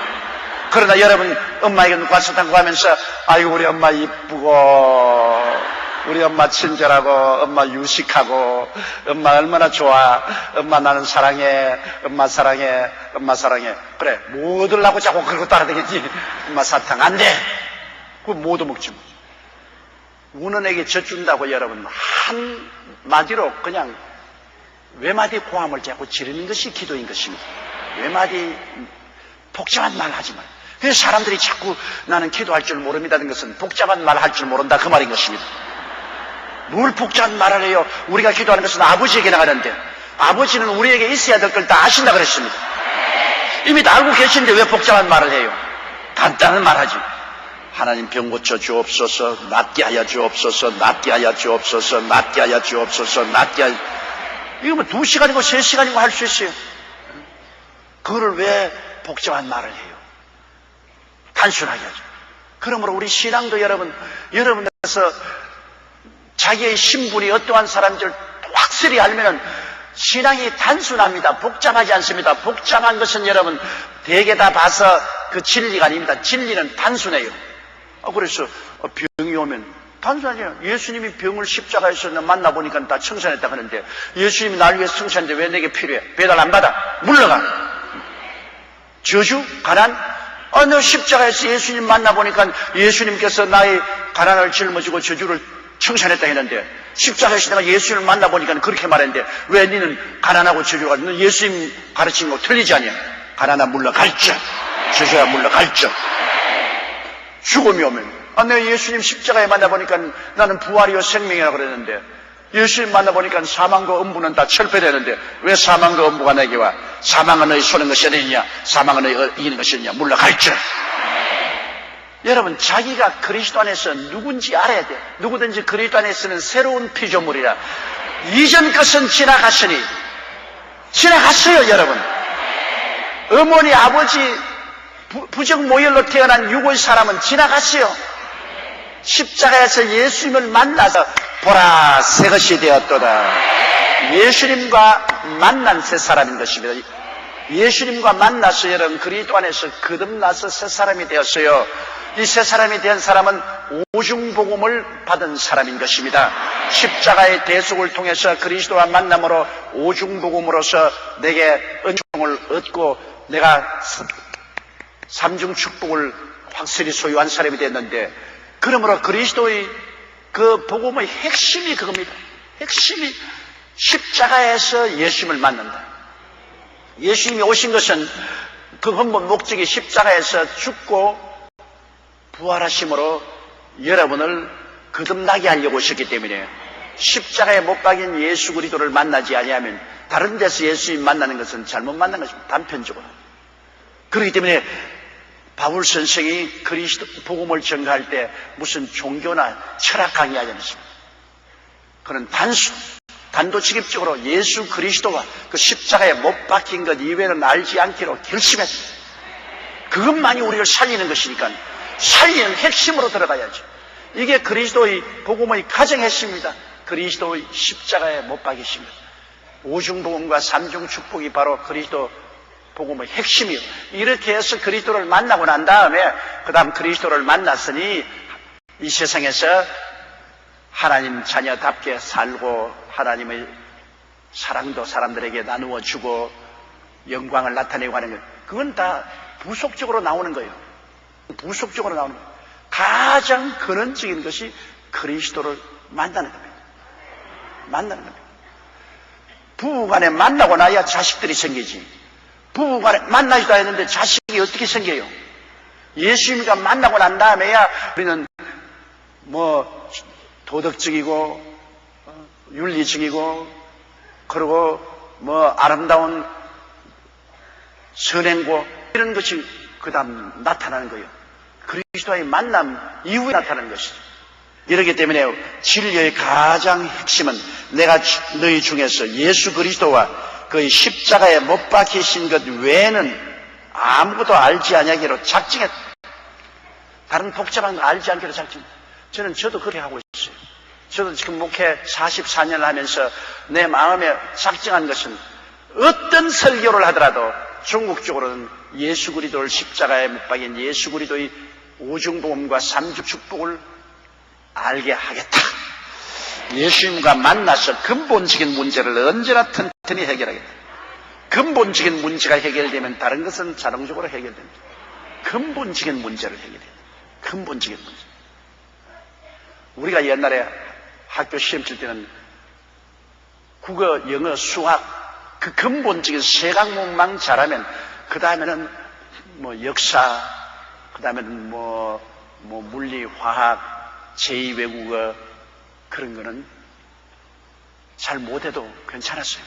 그러나 여러분 엄마에게 눈깔사탕 구하면서 아이고 우리 엄마 이쁘고 우리 엄마 친절하고 엄마 유식하고 엄마 얼마나 좋아, 엄마 나는 사랑해, 엄마 사랑해. 그래 못 얻으려고 자꾸 그러고 따라다니지. 엄마 사탕 안 돼. 그거 못 얻어먹지 뭐. 우는 애기 젖준다고 여러분 한마디로 그냥 외마디 고함을 자꾸 지르는 것이 기도인 것입니다. 외마디 복잡한 말 하지 마. 그래서 사람들이 자꾸 나는 기도할 줄 모릅니다는 것은 복잡한 말 할 줄 모른다 그 말인 것입니다. 뭘 복잡한 말을 해요? 우리가 기도하는 것은 아버지에게 나가는데 아버지는 우리에게 있어야 될 걸 다 아신다 그랬습니다. 이미 다 알고 계시는데 왜 복잡한 말을 해요? 간단한 말 하지. 하나님 병 고쳐 주옵소서, 낫게 하여 주옵소서. 이거 2시간이고 3시간이고 할 수 있어요. 그거를 왜 복잡한 말을 해요? 단순하게 하죠. 그러므로 우리 신앙도 여러분께서 자기의 신분이 어떠한 사람인지를 확실히 알면은 신앙이 단순합니다. 복잡하지 않습니다. 복잡한 것은 여러분 대개 다 봐서 그 진리가 아닙니다. 진리는 단순해요. 그래서 병이 오면 단순하잖아요. 예수님이 병을 십자가에서 만나보니까 다 청산했다 하는데 예수님이 날 위해서 청산했는데 왜 내게 필요해? 배달 안 받아? 물러가. 저주? 가난? 너 십자가에서 예수님 만나보니까 예수님께서 나의 가난을 짊어지고 저주를 청산했다 했는데 십자가에서 내가 예수님을 만나보니까 그렇게 말했는데 왜 니는 가난하고 저주가 너 예수님 가르친 거 틀리지 않냐? 가난아 물러갈자, 저주야 물러갈자. 죽음이 오면 내가 예수님 십자가에 만나보니까 나는 부활이요 생명이라 그랬는데 예수님 만나보니까 사망과 음부는 다 철폐되는데 왜 사망과 음부가 내게 와? 사망은 너희 손은 것이 아니냐? 사망은 너희 이기는 것이 아니냐? 물러갈자. 여러분, 자기가 그리스도 안에서 누군지 알아야 돼. 누구든지 그리스도 안에서는 새로운 피조물이라. 이전 것은 지나갔으니. 지나갔어요, 여러분. 어머니, 아버지, 부정 모혈로 태어난 육의 사람은 지나갔어요. 십자가에서 예수님을 만나서 보라, 새 것이 되었도다. 예수님과 만난 새 사람인 것입니다. 예수님과 만나서 여러분 그리스도 안에서 거듭나서 새 사람이 되었어요. 이 새 사람이 된 사람은 오중복음을 받은 사람인 것입니다. 십자가의 대속을 통해서 그리스도와 만남으로 오중복음으로서 내게 은총을 얻고 내가 삼중 축복을 확실히 소유한 사람이 됐는데, 그러므로 그리스도의 그 복음의 핵심이 그겁니다. 핵심이 십자가에서 예수님을 만난다. 예수님이 오신 것은 그 근본 목적이 십자가에서 죽고 부활하심으로 여러분을 거듭나게 하려고 오셨기 때문에, 십자가에 못 박인 예수 그리스도를 만나지 아니하면 다른 데서 예수님 만나는 것은 잘못 만난 것입니다. 단편적으로. 그렇기 때문에 바울 선생이 그리스도 복음을 전가할 때 무슨 종교나 철학 강의하지 않습니다. 그는 단도직입적으로 예수 그리스도와 그 십자가에 못 박힌 것 이외에는 알지 않기로 결심했습니다. 그것만이 우리를 살리는 것이니까 살리는 핵심으로 들어가야죠. 이게 그리스도의 복음의 가장 핵심입니다. 그리스도의 십자가에 못 박이십니다. 오중복음과 삼중축복이 바로 그리스도 복음의 핵심이요. 이렇게 해서 그리스도를 만나고 난 다음에 그 다음 그리스도를 만났으니 이 세상에서 하나님 자녀답게 살고 하나님의 사랑도 사람들에게 나누어 주고 영광을 나타내고 하는 것, 그건 다 부속적으로 나오는 거예요. 부속적으로 나오는 거예요. 가장 근원적인 것이 그리스도를 만나는 겁니다. 만나는 겁니다. 부부간에 만나고 나야 자식들이 생기지. 부부간에 만나지도 않았는데 자식이 어떻게 생겨요? 예수님과 만나고 난 다음에야 우리는 뭐 도덕적이고 윤리적이고 그리고 뭐 아름다운 선행고 이런 것이 그 다음 나타나는 거예요. 그리스도와의 만남 이후에 나타나는 것이죠. 이렇기 때문에 진리의 가장 핵심은 내가 너희 중에서 예수 그리스도와 그 십자가에 못 박히신 것 외에는 아무것도 알지 아니하기로 작정했다. 다른 복잡한 거 알지 않기로 작정했다. 저도 그렇게 하고 있어요. 저도 지금 목회 44년을 하면서 내 마음에 작정한 것은 어떤 설교를 하더라도 중국적으로는 예수 그리스도를 십자가에 못 박인 예수 그리스도의 오중복음과 삼중축복을 알게 하겠다. 예수님과 만나서 근본적인 문제를 언제나 튼튼히 해결하겠다. 근본적인 문제가 해결되면 다른 것은 자동적으로 해결됩니다. 근본적인 문제를 해결해야 됩니다. 근본적인 문제. 우리가 옛날에 학교 시험 칠 때는 국어, 영어, 수학 그 근본적인 세 과목만 잘하면 그 다음에는 뭐 역사, 그 다음에는 뭐 물리, 화학, 제2외국어 그런 거는 잘 못해도 괜찮았어요.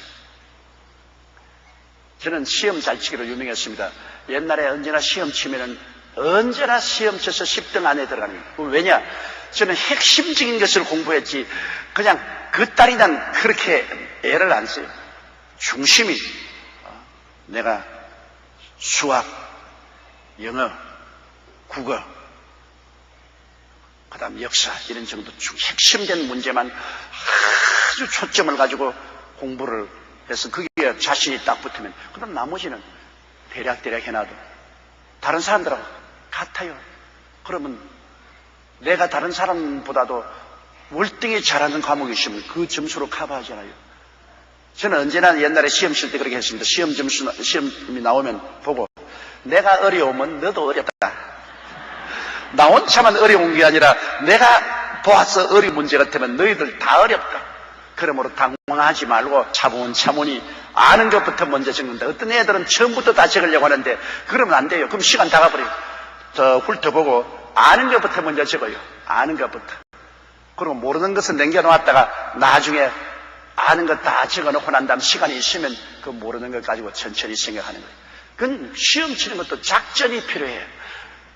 저는 시험 잘 치기로 유명했습니다. 옛날에 언제나 시험 치면은 언제나 시험 쳐서 10등 안에 들어가는 거예요. 왜냐? 저는 핵심적인 것을 공부했지 그냥 그따위 난 그렇게 애를 안 써요. 중심이 내가 수학, 영어, 국어, 그 다음 역사 이런 정도 핵심된 문제만 아주 초점을 가지고 공부를 해서 그게 자신이 딱 붙으면 그 다음 나머지는 대략 해놔도 다른 사람들하고 같아요. 그러면 내가 다른 사람보다도 월등히 잘하는 과목이 있으면 그 점수로 커버하잖아요. 저는 언제나 옛날에 시험 칠 때 그렇게 했습니다. 시험이 나오면 보고 내가 어려우면 너도 어렵다. 나 혼자만 어려운 게 아니라 내가 보아서 어려운 문제 같으면 너희들 다 어렵다. 그러므로 당황하지 말고 차분히 아는 것부터 먼저 적는다. 어떤 애들은 처음부터 다 적으려고 하는데 그러면 안 돼요. 그럼 시간 다 가버려요. 더 훑어보고 아는 것부터 먼저 적어요. 아는 것부터. 그리고 모르는 것은 남겨놓았다가 나중에 아는 것 다 적어놓고 난 다음 시간이 있으면 그 모르는 것 가지고 천천히 생각하는 거예요. 그건 시험 치는 것도 작전이 필요해요.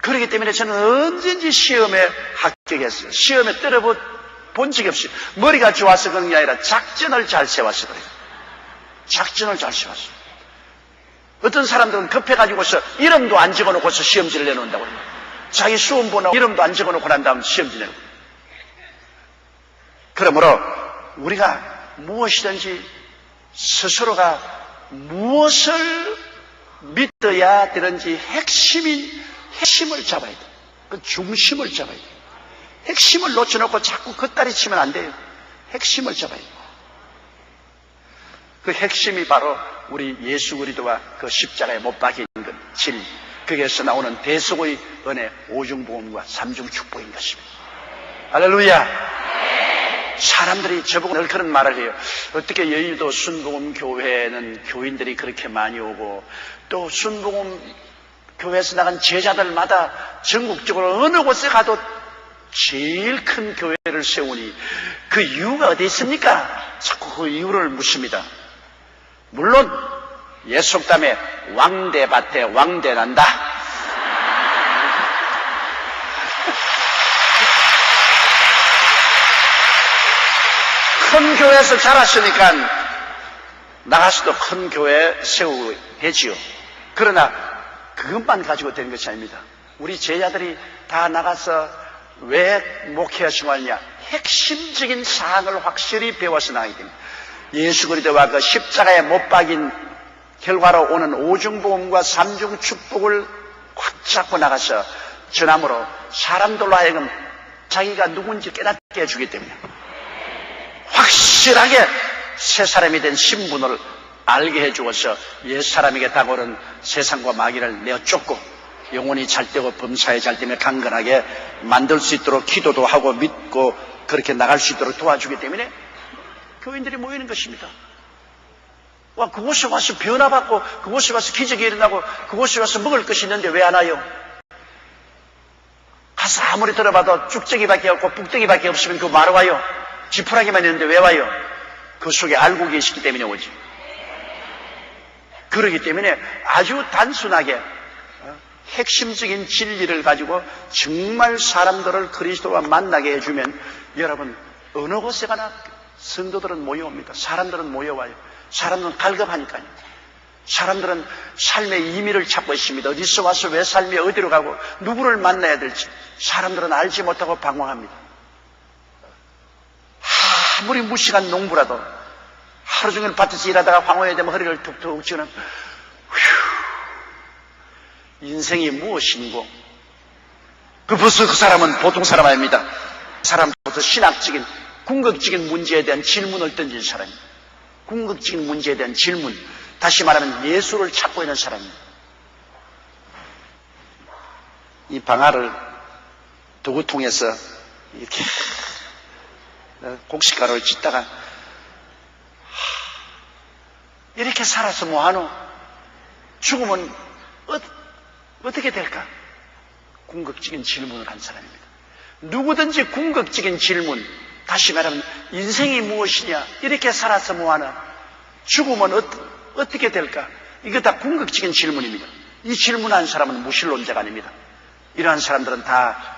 그렇기 때문에 저는 언제든지 시험에 합격했어요. 시험에 떨어본 적이 없이 머리가 좋아서 그런 게 아니라 작전을 잘 세웠어 그래요. 작전을 잘 세웠어요. 어떤 사람들은 급해가지고서 이름도 안 적어놓고서 시험지를 내놓는다고 해요. 자기 수험 번호 이름도 안 적어놓고 난 다음 시험지 내놓고. 그러므로 우리가 무엇이든지 스스로가 무엇을 믿어야 되는지 핵심을 잡아야 돼. 그 중심을 잡아야 돼. 핵심을 놓쳐놓고 자꾸 겉다리 치면 안 돼요. 핵심을 잡아야 돼. 그 핵심이 바로 우리 예수 그리스도와 그 십자가에 못 박힌 것, 진리. 거기에서 나오는 대속의 은혜, 오중복음과 삼중축복인 것입니다. 할렐루야! 사람들이 저보고 늘 그런 말을 해요. 어떻게 여의도 순복음 교회는 교인들이 그렇게 많이 오고 또 순복음 교회에서 나간 제자들마다 전국적으로 어느 곳에 가도 제일 큰 교회를 세우니 그 이유가 어디 있습니까? 자꾸 그 이유를 묻습니다. 물론 예속담에 왕대밭에 왕대난다. 큰 교회에서 자랐으니까 나가서도 큰 교회 세우고 되지요. 그러나 그것만 가지고 되는 것이 아닙니다. 우리 제자들이 다 나가서 왜 목회하시고 하느냐? 핵심적인 사항을 확실히 배워서 나가야 됩니다. 예수 그리스도와 그 십자가에 못 박인 결과로 오는 오중복음과 삼중축복을 꽉 잡고 나가서 전함으로 사람들로 하여금 자기가 누군지 깨닫게 해주기 때문에 확실하게 새 사람이 된 신분을 알게 해주어서 옛사람에게 다가오는 세상과 마귀를 내어쫓고 영혼이 잘되고 범사에 잘되며 강건하게 만들 수 있도록 기도도 하고 믿고 그렇게 나갈 수 있도록 도와주기 때문에 교인들이 모이는 것입니다. 와, 그곳에 와서 변화받고 그곳에 와서 기적이 일어나고 그곳에 와서 먹을 것이 있는데 왜 안 와요? 가서 아무리 들어봐도 쭉저기밖에 없고 뚝딱이밖에 없으면 그거 말로 와요. 지푸라기만 있는데 왜 와요? 그 속에 알고 계시기 때문에 오지. 그렇기 때문에 아주 단순하게 핵심적인 진리를 가지고 정말 사람들을 그리스도와 만나게 해주면 여러분 어느 곳에 가나 성도들은 모여옵니다. 사람들은 모여와요. 사람들은 갈급하니까요. 사람들은 삶의 의미를 찾고 있습니다. 어디서 와서 왜 삶이 어디로 가고 누구를 만나야 될지 사람들은 알지 못하고 방황합니다. 아무리 무식한 농부라도 하루 종일 밭에서 일하다가 황홀해야 되면 허리를 툭툭 치는 인생이 무엇인고 벌써 그 사람은 보통 사람 아닙니다. 사람부터 신학적인 궁극적인 문제에 대한 질문을 던진 사람입니다. 궁극적인 문제에 대한 질문, 다시 말하면 예수를 찾고 있는 사람입니다. 이 방아를 도구통에서 이렇게 곡식가루를 찢다가 이렇게 살아서 뭐하노? 죽으면 어떻게 될까? 궁극적인 질문을 한 사람입니다. 누구든지 궁극적인 질문, 다시 말하면 인생이 무엇이냐? 이렇게 살아서 뭐하나? 죽으면 어떻게 될까? 이거 다 궁극적인 질문입니다. 이 질문한 사람은 무신론자가 아닙니다. 이러한 사람들은 다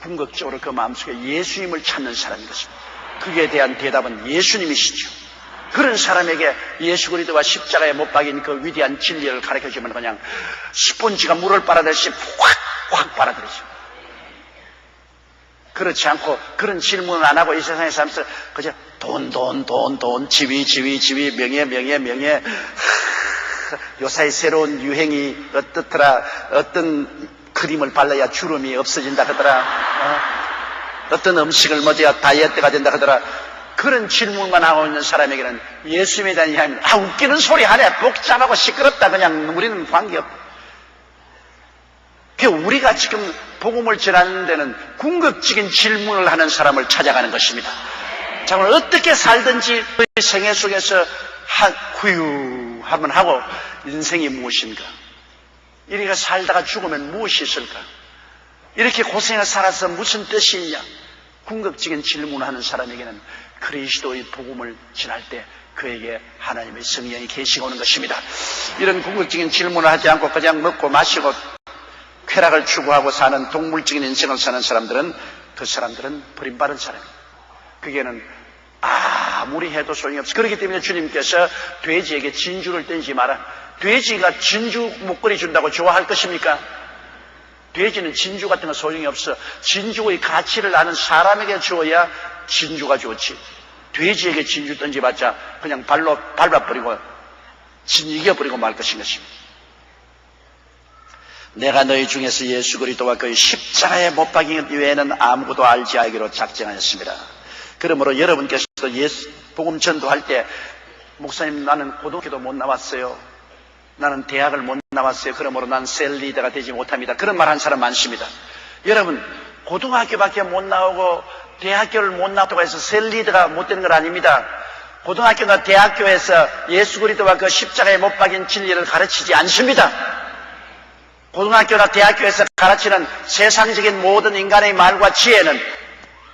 궁극적으로 그 마음속에 예수님을 찾는 사람인 것입니다. 그에 대한 대답은 예수님이시죠. 그런 사람에게 예수 그리스도와 십자가에 못 박인 그 위대한 진리를 가르쳐주면 그냥 스폰지가 물을 빨아들이듯이 확 빨아들이죠. 그렇지 않고 그런 질문을 안 하고 이 세상에 살면서 그저 돈, 지위, 명예, 요사이 새로운 유행이 어떻더라, 어떤 크림을 발라야 주름이 없어진다 하더라, 어떤 음식을 먹어야 다이어트가 된다 하더라. 그런 질문만 하고 있는 사람에게는 예수님에 대한 이야기는 웃기는 소리 하네, 복잡하고 시끄럽다, 그냥 우리는 관계없다. 우리가 지금 복음을 전하는 데는 궁극적인 질문을 하는 사람을 찾아가는 것입니다. 자, 오늘 어떻게 살든지 그 생애 속에서 후유하면 하고 인생이 무엇인가? 이렇게 살다가 죽으면 무엇이 있을까? 이렇게 고생을 살아서 무슨 뜻이 있냐? 궁극적인 질문을 하는 사람에게는 그리스도의 복음을 전할 때 그에게 하나님의 성령이 계시고 오는 것입니다. 이런 궁극적인 질문을 하지 않고 그냥 먹고 마시고 쾌락을 추구하고 사는 동물적인 인생을 사는 사람들은 그 사람들은 버림받은 사람이에요. 그게는 아무리 해도 소용이 없어. 그렇기 때문에 주님께서 돼지에게 진주를 던지지 마라. 돼지가 진주 목걸이 준다고 좋아할 것입니까? 돼지는 진주 같은 거 소용이 없어. 진주의 가치를 아는 사람에게 주어야 진주가 좋지. 돼지에게 진주 던져봤자 그냥 발로 밟아버리고 이겨버리고 말 것입니다. 내가 너희 중에서 예수 그리스도와 그의 십자가에 못 박힌 외에는 아무것도 알지 알기로 작정하였습니다. 그러므로 여러분께서도 복음 전도할 때 목사님 나는 고등학교도 못 나왔어요. 나는 대학을 못 나왔어요. 그러므로 난 셀리더가 되지 못합니다. 그런 말 한 사람 많습니다. 여러분 고등학교밖에 못 나오고 대학교를 못 나왔다고 해서 셀리더가 못 되는 건 아닙니다. 고등학교나 대학교에서 예수 그리스도와 그 십자가에 못 박힌 진리를 가르치지 않습니다. 고등학교나 대학교에서 가르치는 세상적인 모든 인간의 말과 지혜는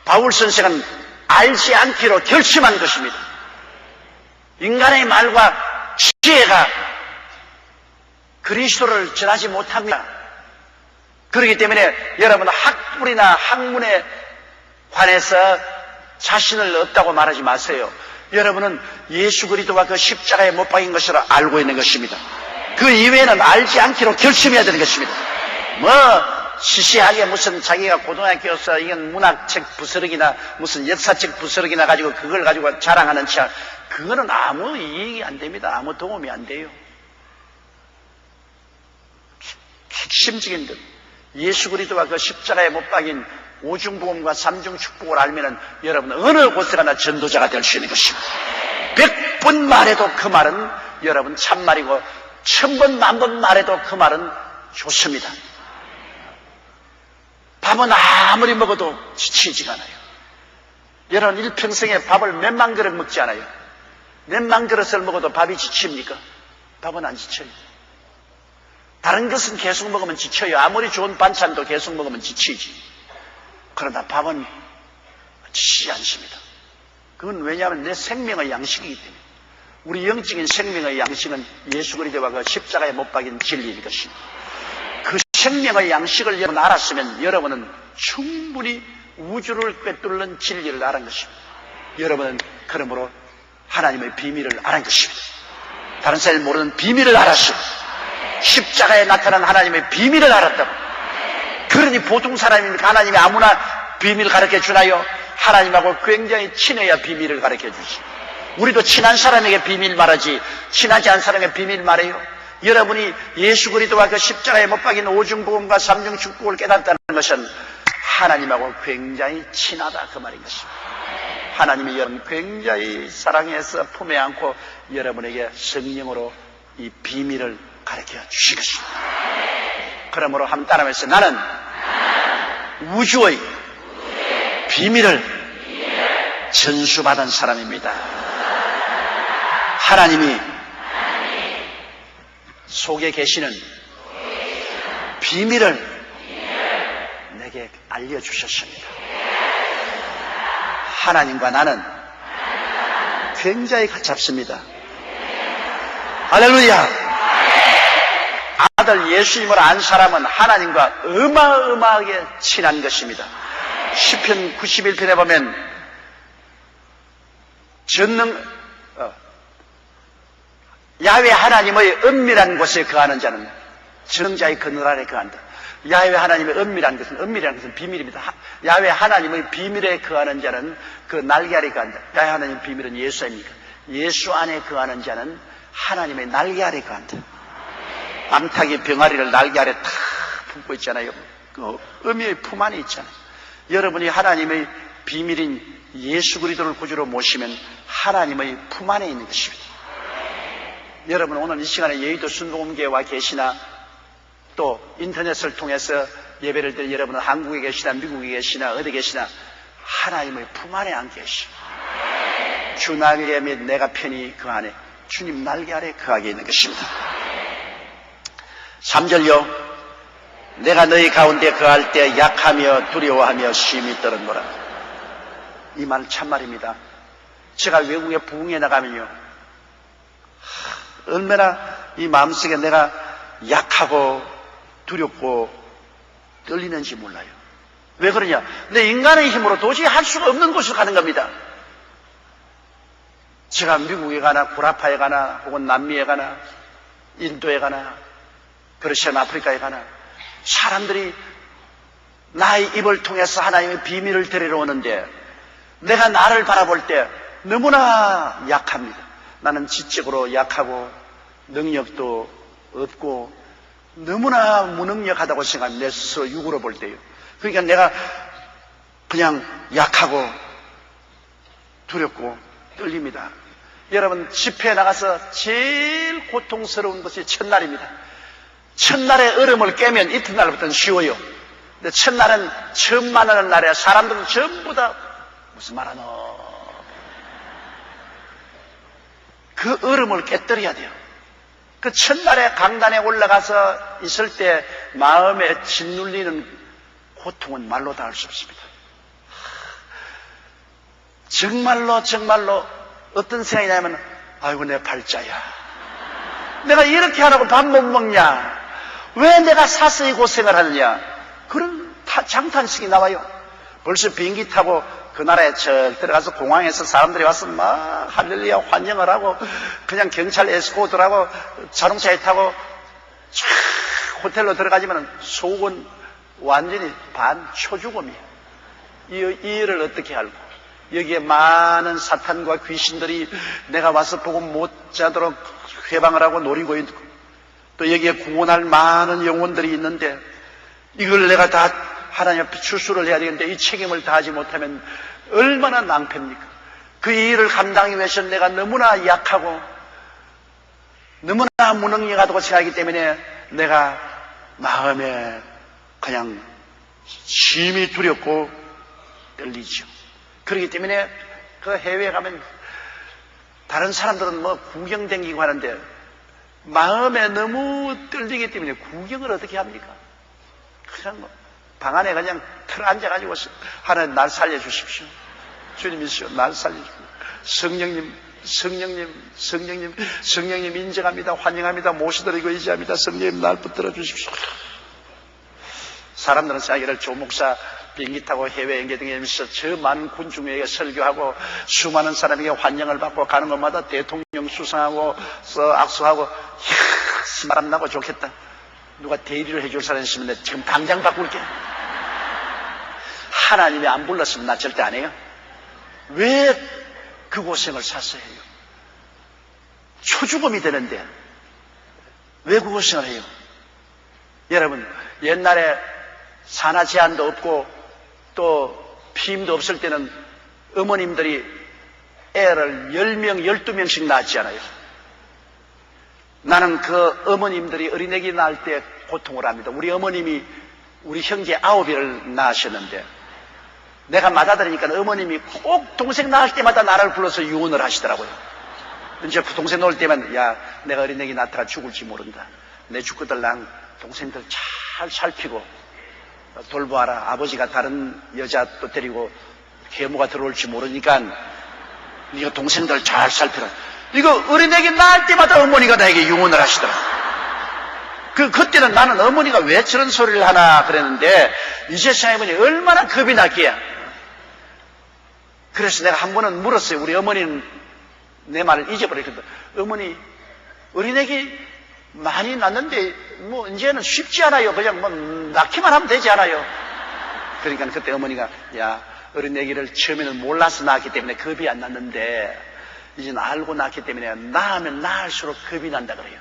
바울 선생은 알지 않기로 결심한 것입니다. 인간의 말과 지혜가 그리스도를 전하지 못합니다. 그렇기 때문에 여러분 학불이나 학문에 관해서 자신을 없다고 말하지 마세요. 여러분은 예수 그리스도와 그 십자가에 못 박힌 것을 알고 있는 것입니다. 그 이외에는 알지 않기로 결심해야 되는 것입니다. 시시하게 무슨 자기가 고등학교에서 이건 문학책 부스러기나 무슨 역사책 부스러기나 가지고 그걸 가지고 자랑하는 차, 그거는 아무 이익이 안 됩니다. 아무 도움이 안 돼요. 핵심적인 것, 예수 그리스도와 그 십자가에 못 박힌 오중복음과 삼중축복을 알면은 여러분은 어느 곳에 가나 전도자가 될 수 있는 것입니다. 100번 말해도 그 말은 여러분 참말이고 1000번 만번 말해도 그 말은 좋습니다. 밥은 아무리 먹어도 지치지가 않아요. 여러분 일평생에 밥을 몇만 그릇 먹지 않아요. 몇만 그릇을 먹어도 밥이 지칩니까? 밥은 안 지쳐요. 다른 것은 계속 먹으면 지쳐요. 아무리 좋은 반찬도 계속 먹으면 지치지. 그러나 밥은 지치지 않습니다. 그건 왜냐하면 내 생명의 양식이기 때문에. 우리 영적인 생명의 양식은 예수 그리스도와 그 십자가에 못 박힌 진리인 것입니다. 그 생명의 양식을 여러분 알았으면 여러분은 충분히 우주를 꿰뚫는 진리를 알은 것입니다. 여러분은 그러므로 하나님의 비밀을 알은 것입니다. 다른 사람이 모르는 비밀을 알았습니다. 십자가에 나타난 하나님의 비밀을 알았다고. 그러니 보통 사람이니까 하나님이 아무나 비밀을 가르쳐 주나요? 하나님하고 굉장히 친해야 비밀을 가르쳐 주지. 우리도 친한 사람에게 비밀 말하지 친하지 않은 사람에게 비밀 말해요. 여러분이 예수 그리스도와 그 십자가에 못 박힌 오중복음과 삼중축복을 깨닫다는 것은 하나님하고 굉장히 친하다 그 말인 것입니다. 하나님이 여러분 굉장히 사랑해서 품에 안고 여러분에게 성령으로 이 비밀을 가르쳐 주신 것입니다. 그러므로 한번 따라하면서 나는 우주의 비밀을 전수받은 사람입니다. 하나님이 속에 계시는 비밀을 내게 알려주셨습니다. 하나님과 나는 굉장히 가깝습니다. 할렐루야! 아들 예수님을 안 사람은 하나님과 어마어마하게 친한 것입니다. 시편 91편에 보면 야훼 하나님의 은밀한 곳에 거하는 자는 전능자의 그늘 아래 거한다. 야훼 하나님의 은밀한 것은 비밀입니다. 야훼 하나님의 비밀에 거하는 자는 그 날개 아래 거한다. 야훼 하나님의 비밀은 예수 아닙니까? 예수 안에 거하는 자는 하나님의 날개 아래 거한다. 암탉이 병아리를 날개 아래 탁 품고 있잖아요. 그 어미의 품 안에 있잖아요. 여러분이 하나님의 비밀인 예수 그리스도를 구주로 모시면 하나님의 품 안에 있는 것입니다. 여러분 오늘 이 시간에 여의도 순복음교회에 와 계시나 또 인터넷을 통해서 예배를 드린 여러분은 한국에 계시나 미국에 계시나 어디 계시나 하나님의 품 안에 안 계시. 주 날개 및 내가 편히 그 안에 주님 날개 아래 거하게 있는 것입니다. 3절요. 내가 너희 가운데 거할 때 약하며 두려워하며 심히 떨었노라. 이 말 참말입니다. 제가 외국에 부흥에 나가면요 얼마나 이 마음속에 내가 약하고 두렵고 떨리는지 몰라요. 왜 그러냐? 내 인간의 힘으로 도저히 할 수가 없는 곳으로 가는 겁니다. 제가 미국에 가나 구라파에 가나 혹은 남미에 가나 인도에 가나 그러시안 아프리카에 가나 사람들이 나의 입을 통해서 하나님의 비밀을 데리러 오는데 내가 나를 바라볼 때 너무나 약합니다. 나는 지적으로 약하고 능력도 없고 너무나 무능력하다고 생각합니다. 내 스스로 육으로 볼 때요. 그러니까 내가 그냥 약하고 두렵고 떨립니다. 여러분 집회에 나가서 제일 고통스러운 것이 첫날입니다. 첫날의 얼음을 깨면 이튿날부터는 쉬워요. 근데 첫날은 처음 만나는 날에 사람들은 전부 다 무슨 말하노? 그 얼음을 깨뜨려야 돼요. 그 첫날에 강단에 올라가서 있을 때 마음에 짓눌리는 고통은 말로 다 할 수 없습니다. 정말로 어떤 생각이 나면 아이고 내 팔자야. 내가 이렇게 하라고 밥 못 먹냐? 왜 내가 사서히 고생을 하느냐? 그런 장탄식이 나와요. 벌써 비행기 타고 그 나라에 들어가서 공항에서 사람들이 와서 막 할렐루야 환영을 하고 그냥 경찰 에스코트라고 자동차에 타고 촥 호텔로 들어가지만 속은 완전히 반초죽음이에요. 이 일을 어떻게 알고 여기에 많은 사탄과 귀신들이 내가 와서 보고 못 자도록 회방을 하고 노리고 있고 또 여기에 구원할 많은 영혼들이 있는데 이걸 내가 다 하나님 앞에 출수를 해야 되는데 이 책임을 다하지 못하면 얼마나 낭패입니까? 그 일을 감당하기 위해서는 내가 너무나 약하고 너무나 무능력하다고 생각하기 때문에 내가 마음에 그냥 심히 두렵고 떨리죠. 그렇기 때문에 그 해외에 가면 다른 사람들은 뭐 구경 댕기고 하는데 마음에 너무 떨리기 때문에 구경을 어떻게 합니까? 그냥 뭐 방 안에 그냥 틀 앉아가지고 하나님 날 살려주십시오. 주님이시여 날 살려주십시오. 성령님 인정합니다. 환영합니다. 모시드리고 의지합니다. 성령님 날 붙들어 주십시오. 사람들은 자기를 조목사 비행기 타고 해외 연계 등에 있으면서 저 많은 군중에게 설교하고 수많은 사람에게 환영을 받고 가는 곳마다 대통령 수상하고 악수하고 신바람 나고 좋겠다. 누가 대리를 해줄 사람이 있으면 내가 지금 당장 바꿀게. 하나님이 안 불렀으면 나 절대 안 해요. 왜 그 고생을 사서 해요? 초죽음이 되는데 왜 그 고생을 해요? 여러분 옛날에 산하 제한도 없고 또 피임도 없을 때는 어머님들이 애를 10명, 12명씩 낳았지 않아요? 나는 그 어머님들이 어린애기 낳을 때 고통을 합니다. 우리 어머님이 우리 형제 9을 낳으셨는데 내가 맞아들으니까 어머님이 꼭 동생 낳을 때마다 나를 불러서 유언을 하시더라고요. 이제 그 동생 놓을 때만 야 내가 어린애기 낳다가 죽을지 모른다. 내 죽거들랑 동생들 잘 살피고 돌보아라. 아버지가 다른 여자 또 데리고 계모가 들어올지 모르니까 네가 동생들 잘 살피라. 이거 어린애기 낳을 때마다 어머니가 나에게 유언을 하시더라. 그때는 나는 어머니가 왜 저런 소리를 하나 그랬는데 이제 생각해보니 얼마나 겁이 났기야. 그래서 내가 한 번은 물었어요. 우리 어머니는 내 말을 잊어버렸거든. 어머니 어린애기 많이 낳는데 뭐 이제는 쉽지 않아요. 그냥 뭐 낳기만 하면 되지 않아요. 그러니까 그때 어머니가 야 어린애기를 처음에는 몰라서 낳았기 때문에 겁이 안 났는데 이제는 알고 낳기 때문에 낳으면 낳을수록 겁이 난다 그래요.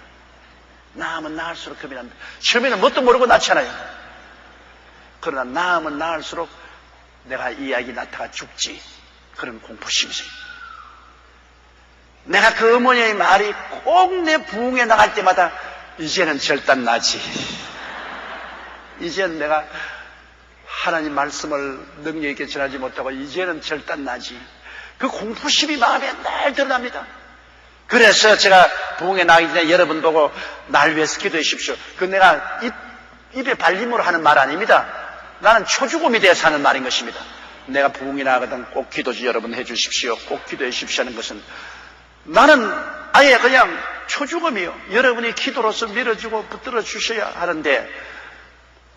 낳으면 낳을수록 겁이 난다. 처음에는 뭣도 모르고 낳잖아요. 그러나 낳으면 낳을수록 내가 이 아기 낳다가 죽지. 그런 공포심이 생겨. 내가 그 어머니의 말이 꼭 내 부흥에 나갈 때마다 이제는 절단 나지. 이제는 내가 하나님 말씀을 능력 있게 전하지 못하고 이제는 절단 나지. 그 공포심이 마음에 날 드러납니다. 그래서 제가 부흥에 나가기 전에 여러분 보고 날 위해서 기도해 주십시오. 그 내가 입에 발림으로 하는 말 아닙니다. 나는 초죽음이 돼서 하는 말인 것입니다. 내가 부흥에 나가거든 꼭 기도 여러분 해 주십시오. 꼭 기도해 주십시오 하는 것은 나는 아예 그냥 초죽음이요. 여러분이 기도로서 밀어주고 붙들어 주셔야 하는데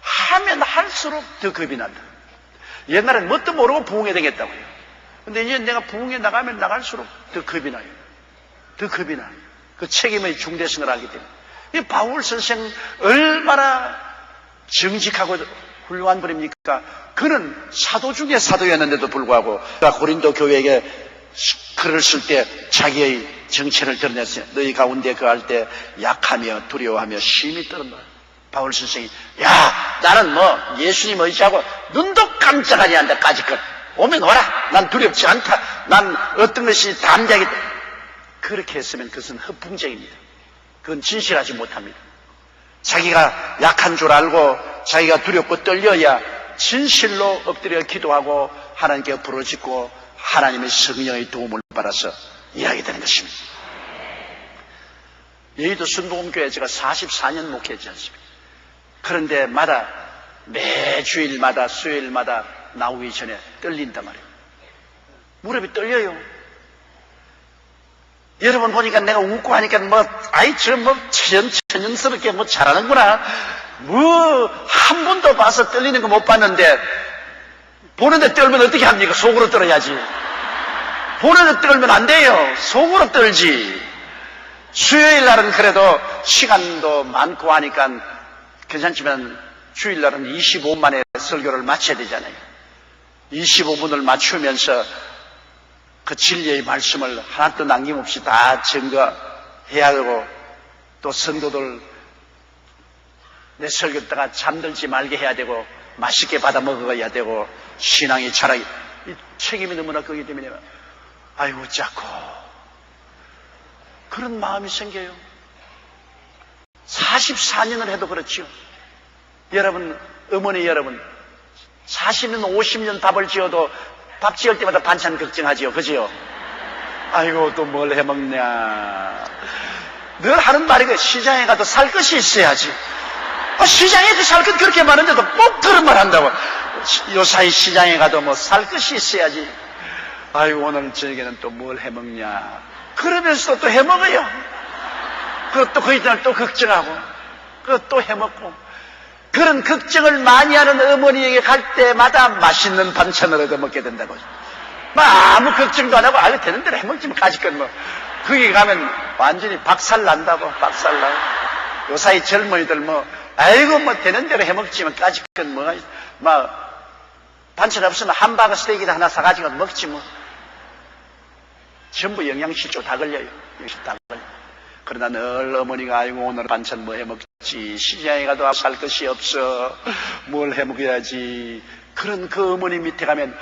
하면 할수록 더 겁이 난다. 옛날엔 뭣도 모르고 부흥회 되겠다고요. 근데 이제 내가 부흥회 나가면 나갈수록 더 겁이 나요. 더 겁이 나. 그 책임의 중대성을 알기 때문에. 이 바울 선생 얼마나 정직하고 훌륭한 분입니까? 그는 사도 중에 사도였는데도 불구하고 고린도 교회에게 글을 쓸 때 자기의 정체를 드러냈어요. 너희 가운데 거할 때 약하며 두려워하며 심히 떨었다. 바울 선생이 나는 예수님 의지하고 눈도 깜짝하지 않는다. 까짓것 오면 오라. 난 두렵지 않다. 난 어떤 것이 담대하겠다. 그렇게 했으면 그것은 허풍쟁입니다. 그건 진실하지 못합니다. 자기가 약한 줄 알고 자기가 두렵고 떨려야 진실로 엎드려 기도하고 하나님께 부르짖고 하나님의 성령의 도움을 받아서 일하게 되는 것입니다. 여의도 순복음교회 제가 44년 목회했지 않습니까? 그런데 매주일마다 수요일마다 나오기 전에 떨린단 말이에요. 무릎이 떨려요. 여러분 보니까 내가 웃고 하니까 천연스럽게 잘하는구나. 한 번도 봐서 떨리는 거 못 봤는데, 보는데 떨면 어떻게 합니까? 속으로 떨어야지. 보는데 떨면 안 돼요. 속으로 떨지. 수요일 날은 그래도 시간도 많고 하니까 괜찮지만, 주일 날은 25분 만에 설교를 마쳐야 되잖아요. 25분을 맞추면서 그 진리의 말씀을 하나도 남김없이 다 증거해야 되고, 또 성도들 내 설교 듣다가 잠들지 말게 해야 되고, 맛있게 받아 먹어야 되고, 신앙이 자라기, 이 책임이 너무나 크기 때문에 아이고 자꾸 그런 마음이 생겨요. 44년을 해도 그렇지요. 여러분, 어머니 여러분, 40년 50년 밥을 지어도 밥 지을 때마다 반찬 걱정하지요. 그지요? 아이고 또 뭘 해먹냐. 늘 하는 말이 시장에 가도 살 것이 있어야지. 시장에도 살 것 그렇게 많은데도 꼭 그런 말 한다고. 요사이 시장에 가도 살 것이 있어야지. 아이고 오늘 저녁에는 또 뭘 해먹냐. 그러면서도 또 해먹어요. 그것도 그 이튿날 또 걱정하고 그것도 해먹고. 그런 걱정을 많이 하는 어머니에게 갈 때마다 맛있는 반찬을 얻어먹게 된다고. 아무 걱정도 안 하고 되는 대로 해먹지 까짓것 거기 가면 완전히 박살난다고. 박살나고. 요사이 젊은이들 되는 대로 해먹지만 까짓것 반찬 없으면 함바거 스테이크를 하나 사가지고 먹지 전부 영양실조 다 걸려요. 다 걸려요. 그러나 늘 어머니가 아이고 오늘 반찬 해먹지. 시장에 가도 살 것이 없어. 뭘 해먹어야지. 그런 그 어머니 밑에 가면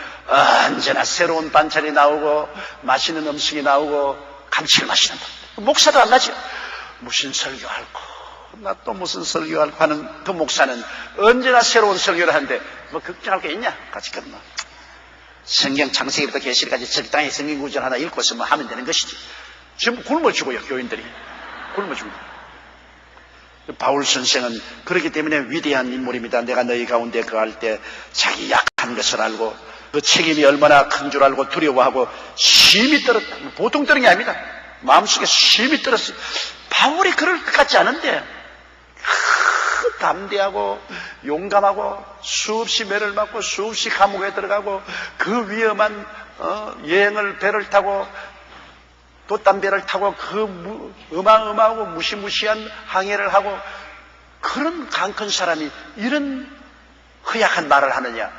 언제나 새로운 반찬이 나오고 맛있는 음식이 나오고 감칠맛이 난다. 목사도 안 나죠. 무슨 설교할까? 나 또 무슨 설교할까 하는 그 목사는 언제나 새로운 설교를 하는데 걱정할 게 있냐? 같이 성경 창세기부터 계시록까지 적당히 성경 구절 하나 읽고서 하면 되는 것이지. 전부 굶어 죽어요. 교인들이 굶어 죽어요. 바울 선생은 그렇기 때문에 위대한 인물입니다. 내가 너희 가운데 거할 때 자기 약한 것을 알고 그 책임이 얼마나 큰 줄 알고 두려워하고 심히 떨었다. 보통 떨은 게 아닙니다. 마음속에 심히 떨었어요. 바울이 그럴 것 같지 않은데 담대하고 용감하고 수없이 매를 맞고 수없이 감옥에 들어가고 그 위험한 여행을 배를 타고 돛담배를 타고 그 어마어마하고 무시무시한 항해를 하고 그런 강큰 사람이 이런 허약한 말을 하느냐.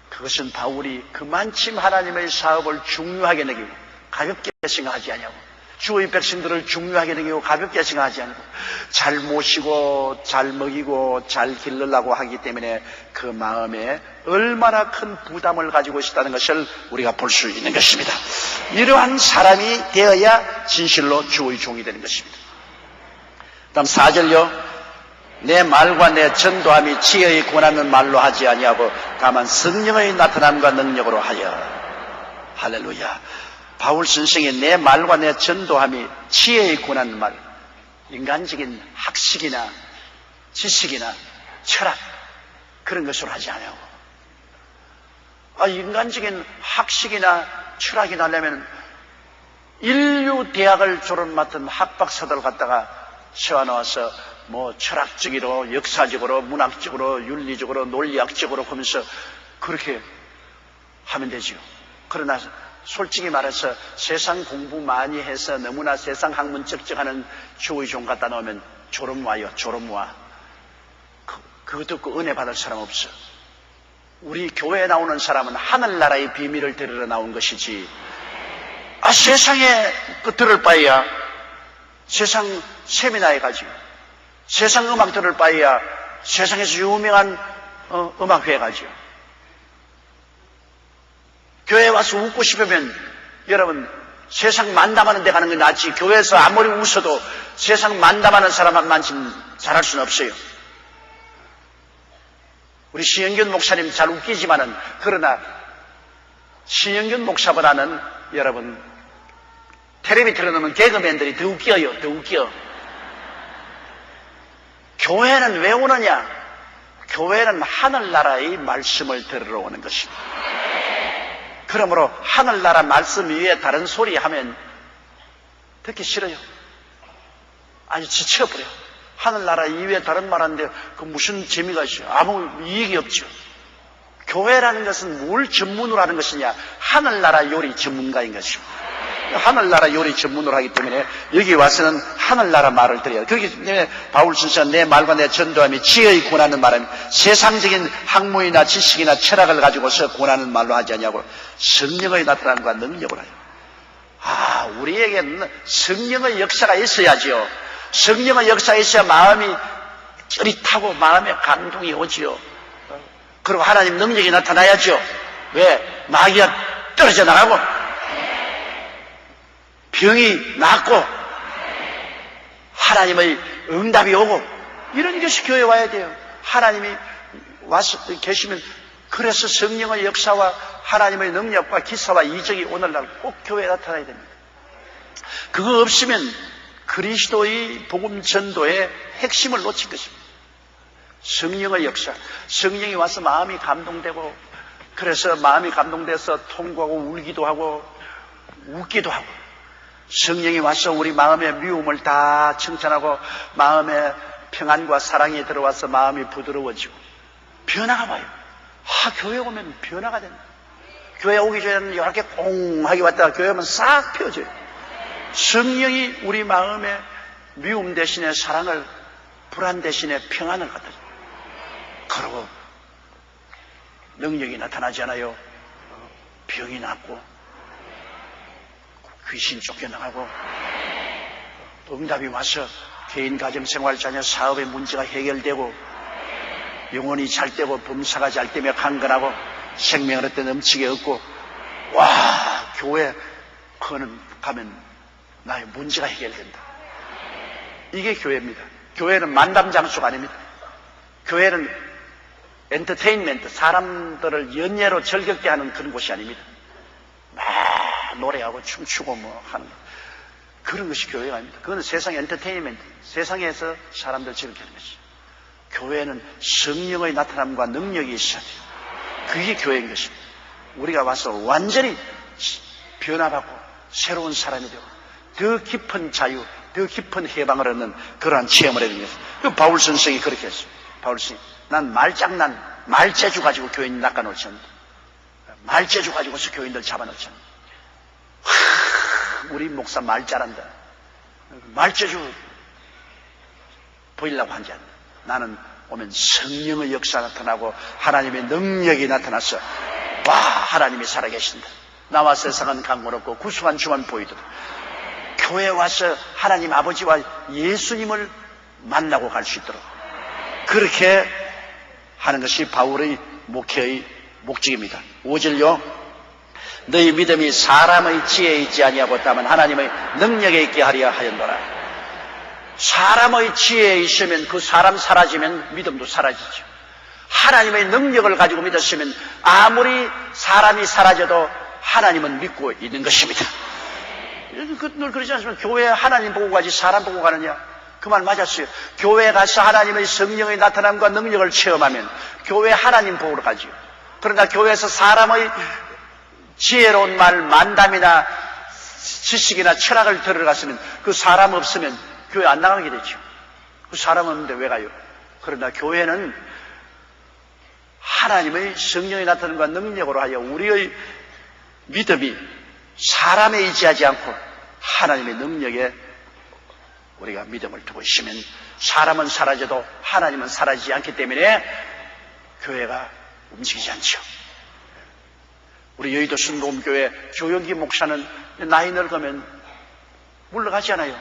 그것은 바울이 그만큼 하나님의 사업을 중요하게 여기고 가볍게 생각하지 않냐고. 주의 백성들을 중요하게 여기고 가볍게 생각하지 않고 잘 모시고 잘 먹이고 잘 기르려고 하기 때문에 그 마음에 얼마나 큰 부담을 가지고 있다는 것을 우리가 볼 수 있는 것입니다. 이러한 사람이 되어야 진실로 주의 종이 되는 것입니다. 다음 4절요. 내 말과 내 전도함이 지혜의 권하는 말로 하지 아니하고 다만 성령의 나타남과 능력으로 하여. 할렐루야. 바울 선생의 내 말과 내 전도함이 지혜의 권하는 말, 인간적인 학식이나 지식이나 철학 그런 것으로 하지 않냐고. 인간적인 학식이나 철학이 나려면 인류 대학을 졸업 맡은 학박사들 갖다가 세워놓아서 뭐 철학적으로, 역사적으로, 문학적으로, 윤리적으로, 논리학적으로 하면서 그렇게 하면 되죠. 그러나 솔직히 말해서 세상 공부 많이 해서 너무나 세상 학문 쩍쩍하는 주의 종 갖다 놓으면 졸음 와요. 졸음 와. 그거 듣고 은혜 받을 사람 없어. 우리 교회에 나오는 사람은 하늘나라의 비밀을 들으러 나온 것이지, 세상에 들을 바에야 세상 세미나에 가지, 세상 음악 들을 바에야 세상에서 유명한 음악회에 가죠. 교회에 와서 웃고 싶으면 여러분 세상 만담하는 데 가는 게 낫지, 교회에서 아무리 웃어도 세상 만담하는 사람만큼 잘할 수는 없어요. 우리 신영균 목사님 잘 웃기지만은, 그러나 신영균 목사보다는 여러분 텔레비 틀어놓으면 개그맨들이 더 웃겨요. 더 웃겨. 교회는 왜 오느냐? 교회는 하늘나라의 말씀을 들으러 오는 것입니다. 그러므로 하늘나라 말씀 위에 다른 소리 하면 듣기 싫어요. 아주 지쳐버려. 하늘나라 이외에 다른 말 하는데 그 무슨 재미가 있어요? 아무 이익이 없죠. 교회라는 것은 뭘 전문으로 하는 것이냐? 하늘나라 요리 전문가인 것입니다. 하늘나라 요리 전문으로 하기 때문에 여기 와서는 하늘나라 말을 드려요. 그렇기 때문에 바울 선생은 내 말과 내 전도함이 지혜의 권하는 말은 세상적인 학문이나 지식이나 철학을 가지고서 권하는 말로 하지 않냐고 성령의 나타남과 능력을 하여. 우리에게는 성령의 역사가 있어야죠. 성령의 역사가 있어야 마음이 쩌릿하고 마음에 감동이 오지요. 그리고 하나님 능력이 나타나야죠. 왜? 마귀가 떨어져 나가고 병이 낫고 하나님의 응답이 오고, 이런 것이 교회에 와야 돼요. 하나님이 와서 계시면, 그래서 성령의 역사와 하나님의 능력과 기사와 이적이 오늘날 꼭 교회에 나타나야 됩니다. 그거 없으면 그리스도의 복음 전도의 핵심을 놓친 것입니다. 성령의 역사, 성령이 와서 마음이 감동되고, 그래서 마음이 감동돼서 통곡하고 울기도 하고 웃기도 하고, 성령이 와서 우리 마음의 미움을 다 칭찬하고 마음의 평안과 사랑이 들어와서 마음이 부드러워지고 변화가 와요. 교회 오면 변화가 됩니다. 교회 오기 전에는 이렇게 꽁하게 왔다가 교회 오면 싹 펴져요. 성령이 우리 마음에 미움 대신에 사랑을, 불안 대신에 평안을 갖다 줘요. 그리고 능력이 나타나지 않아요. 병이 낫고 귀신 쫓겨나가고 응답이 와서 개인 가정생활 자녀 사업의 문제가 해결되고 영혼이 잘 되고 범사가 잘 되며 강건하고 생명을 얻되 넘치게 얻고, 교회 가면 나의 문제가 해결된다. 이게 교회입니다. 교회는 만담 장소가 아닙니다. 교회는 엔터테인먼트, 사람들을 연예로 즐겁게 하는 그런 곳이 아닙니다. 노래하고 춤추고 하는 그런 것이 교회가 아닙니다. 그건 세상 엔터테인먼트, 세상에서 사람들 즐겁게 하는 것이죠. 교회는 성령의 나타남과 능력이 있어야 돼요. 그게 교회인 것입니다. 우리가 와서 완전히 변화받고 새로운 사람이 되고 더 깊은 자유, 더 깊은 해방을 얻는 그러한 체험을 해야 됩니다. 그 바울 선생이 그렇게 했어요. 바울 선생이, 난 말장난, 말재주 가지고 교인 낚아놓지 않는다. 말재주 가지고서 교인들 잡아놓지 않는다. 우리 목사 말 잘한다. 말재주 보이려고 하지 않는다. 나는 오면 성령의 역사가 나타나고 하나님의 능력이 나타나서 하나님이 살아계신다. 나와 세상은 강건없고 구수한 주만 보이도록 교회에 와서 하나님 아버지와 예수님을 만나고 갈 수 있도록 그렇게 하는 것이 바울의 목회의 목적입니다. 5절요. 너희 믿음이 사람의 지혜에 있지 아니하고 다만 하나님의 능력에 있게 하려 하였노라. 사람의 지혜에 있으면 그 사람 사라지면 믿음도 사라지죠. 하나님의 능력을 가지고 믿었으면 아무리 사람이 사라져도 하나님은 믿고 있는 것입니다. 늘 그러지 않습니까? 교회에 하나님 보고 가지 사람 보고 가느냐? 그 말 맞았어요. 교회에 가서 하나님의 성령의 나타남과 능력을 체험하면 교회에 하나님 보러 가지요. 그러나 교회에서 사람의 지혜로운 말, 만담이나 지식이나 철학을 들어갔으면 그 사람 없으면 교회 안 나가게 되죠. 사람 없는데 왜 가요? 그러나 교회는 하나님의 성령이 나타남과 능력으로 하여 우리의 믿음이 사람에 의지하지 않고 하나님의 능력에 우리가 믿음을 두고 있으면 사람은 사라져도 하나님은 사라지지 않기 때문에 교회가 움직이지 않죠. 우리 여의도 순복음교회 조영기 목사는 나이 늙으면 물러가지 않아요.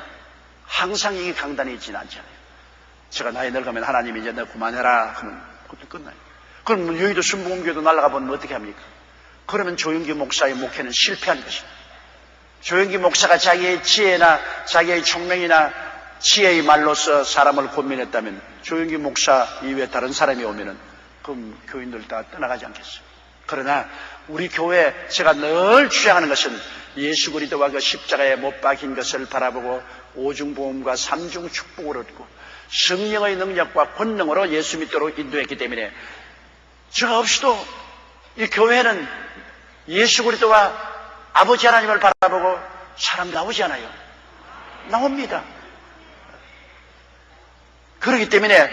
항상 이 강단에 있지는 않잖아요. 제가 나이 늙으면 하나님이 이제 너 그만해라 하면 그것도 끝나요. 그럼 여의도 순복음교회도 날아가 보면 어떻게 합니까? 그러면 조영기 목사의 목회는 실패한 것입니다. 조영기 목사가 자기의 지혜나 자기의 총명이나 지혜의 말로서 사람을 고민했다면 조영기 목사 이외에 다른 사람이 오면은 그럼 교인들 다 떠나가지 않겠어요. 그러나 우리 교회 제가 늘 주장하는 것은 예수 그리스도와 그 십자가에 못 박힌 것을 바라보고 오중보험과 삼중 축복을 얻고 성령의 능력과 권능으로 예수 믿도록 인도했기 때문에 저 없이도 이 교회는 예수 그리스도와 아버지 하나님을 바라보고 사람 나오지 않아요. 나옵니다. 그렇기 때문에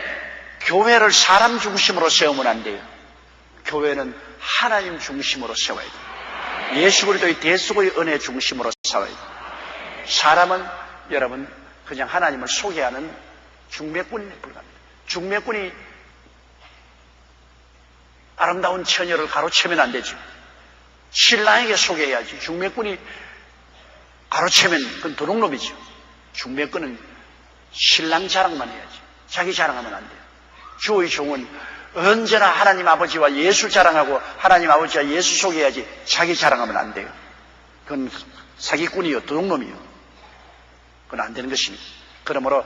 교회를 사람 중심으로 세우면 안 돼요. 교회는 하나님 중심으로 세워야 돼요. 예수 그리스도의 대속의 은혜 중심으로 세워야 돼요. 사람은 여러분 그냥 하나님을 소개하는 중매꾼에 불과합니다. 중매꾼이 아름다운 처녀를 가로채면 안 되죠. 신랑에게 소개해야지. 중매꾼이 가로채면 그건 도둑놈이죠. 중매꾼은 신랑 자랑만 해야지. 자기 자랑하면 안 돼요. 주의 종은 언제나 하나님 아버지와 예수 자랑하고 하나님 아버지와 예수 소개해야지 자기 자랑하면 안 돼요. 그건 사기꾼이요, 도둑놈이요. 그건 안 되는 것입니다. 그러므로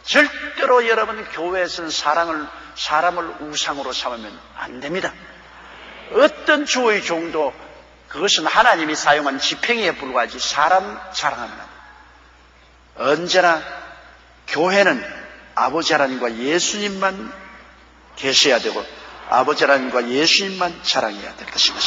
절대로 여러분 교회에서는 사람을 우상으로 삼으면 안 됩니다. 어떤 주의 종도 그것은 하나님이 사용한 지팽이에 불과하지 사람 자랑하면 안 돼요. 언제나 교회는 아버지 하나님과 예수님만 계셔야 되고 아버지 하나님과 예수님만 자랑해야 될 것입니다.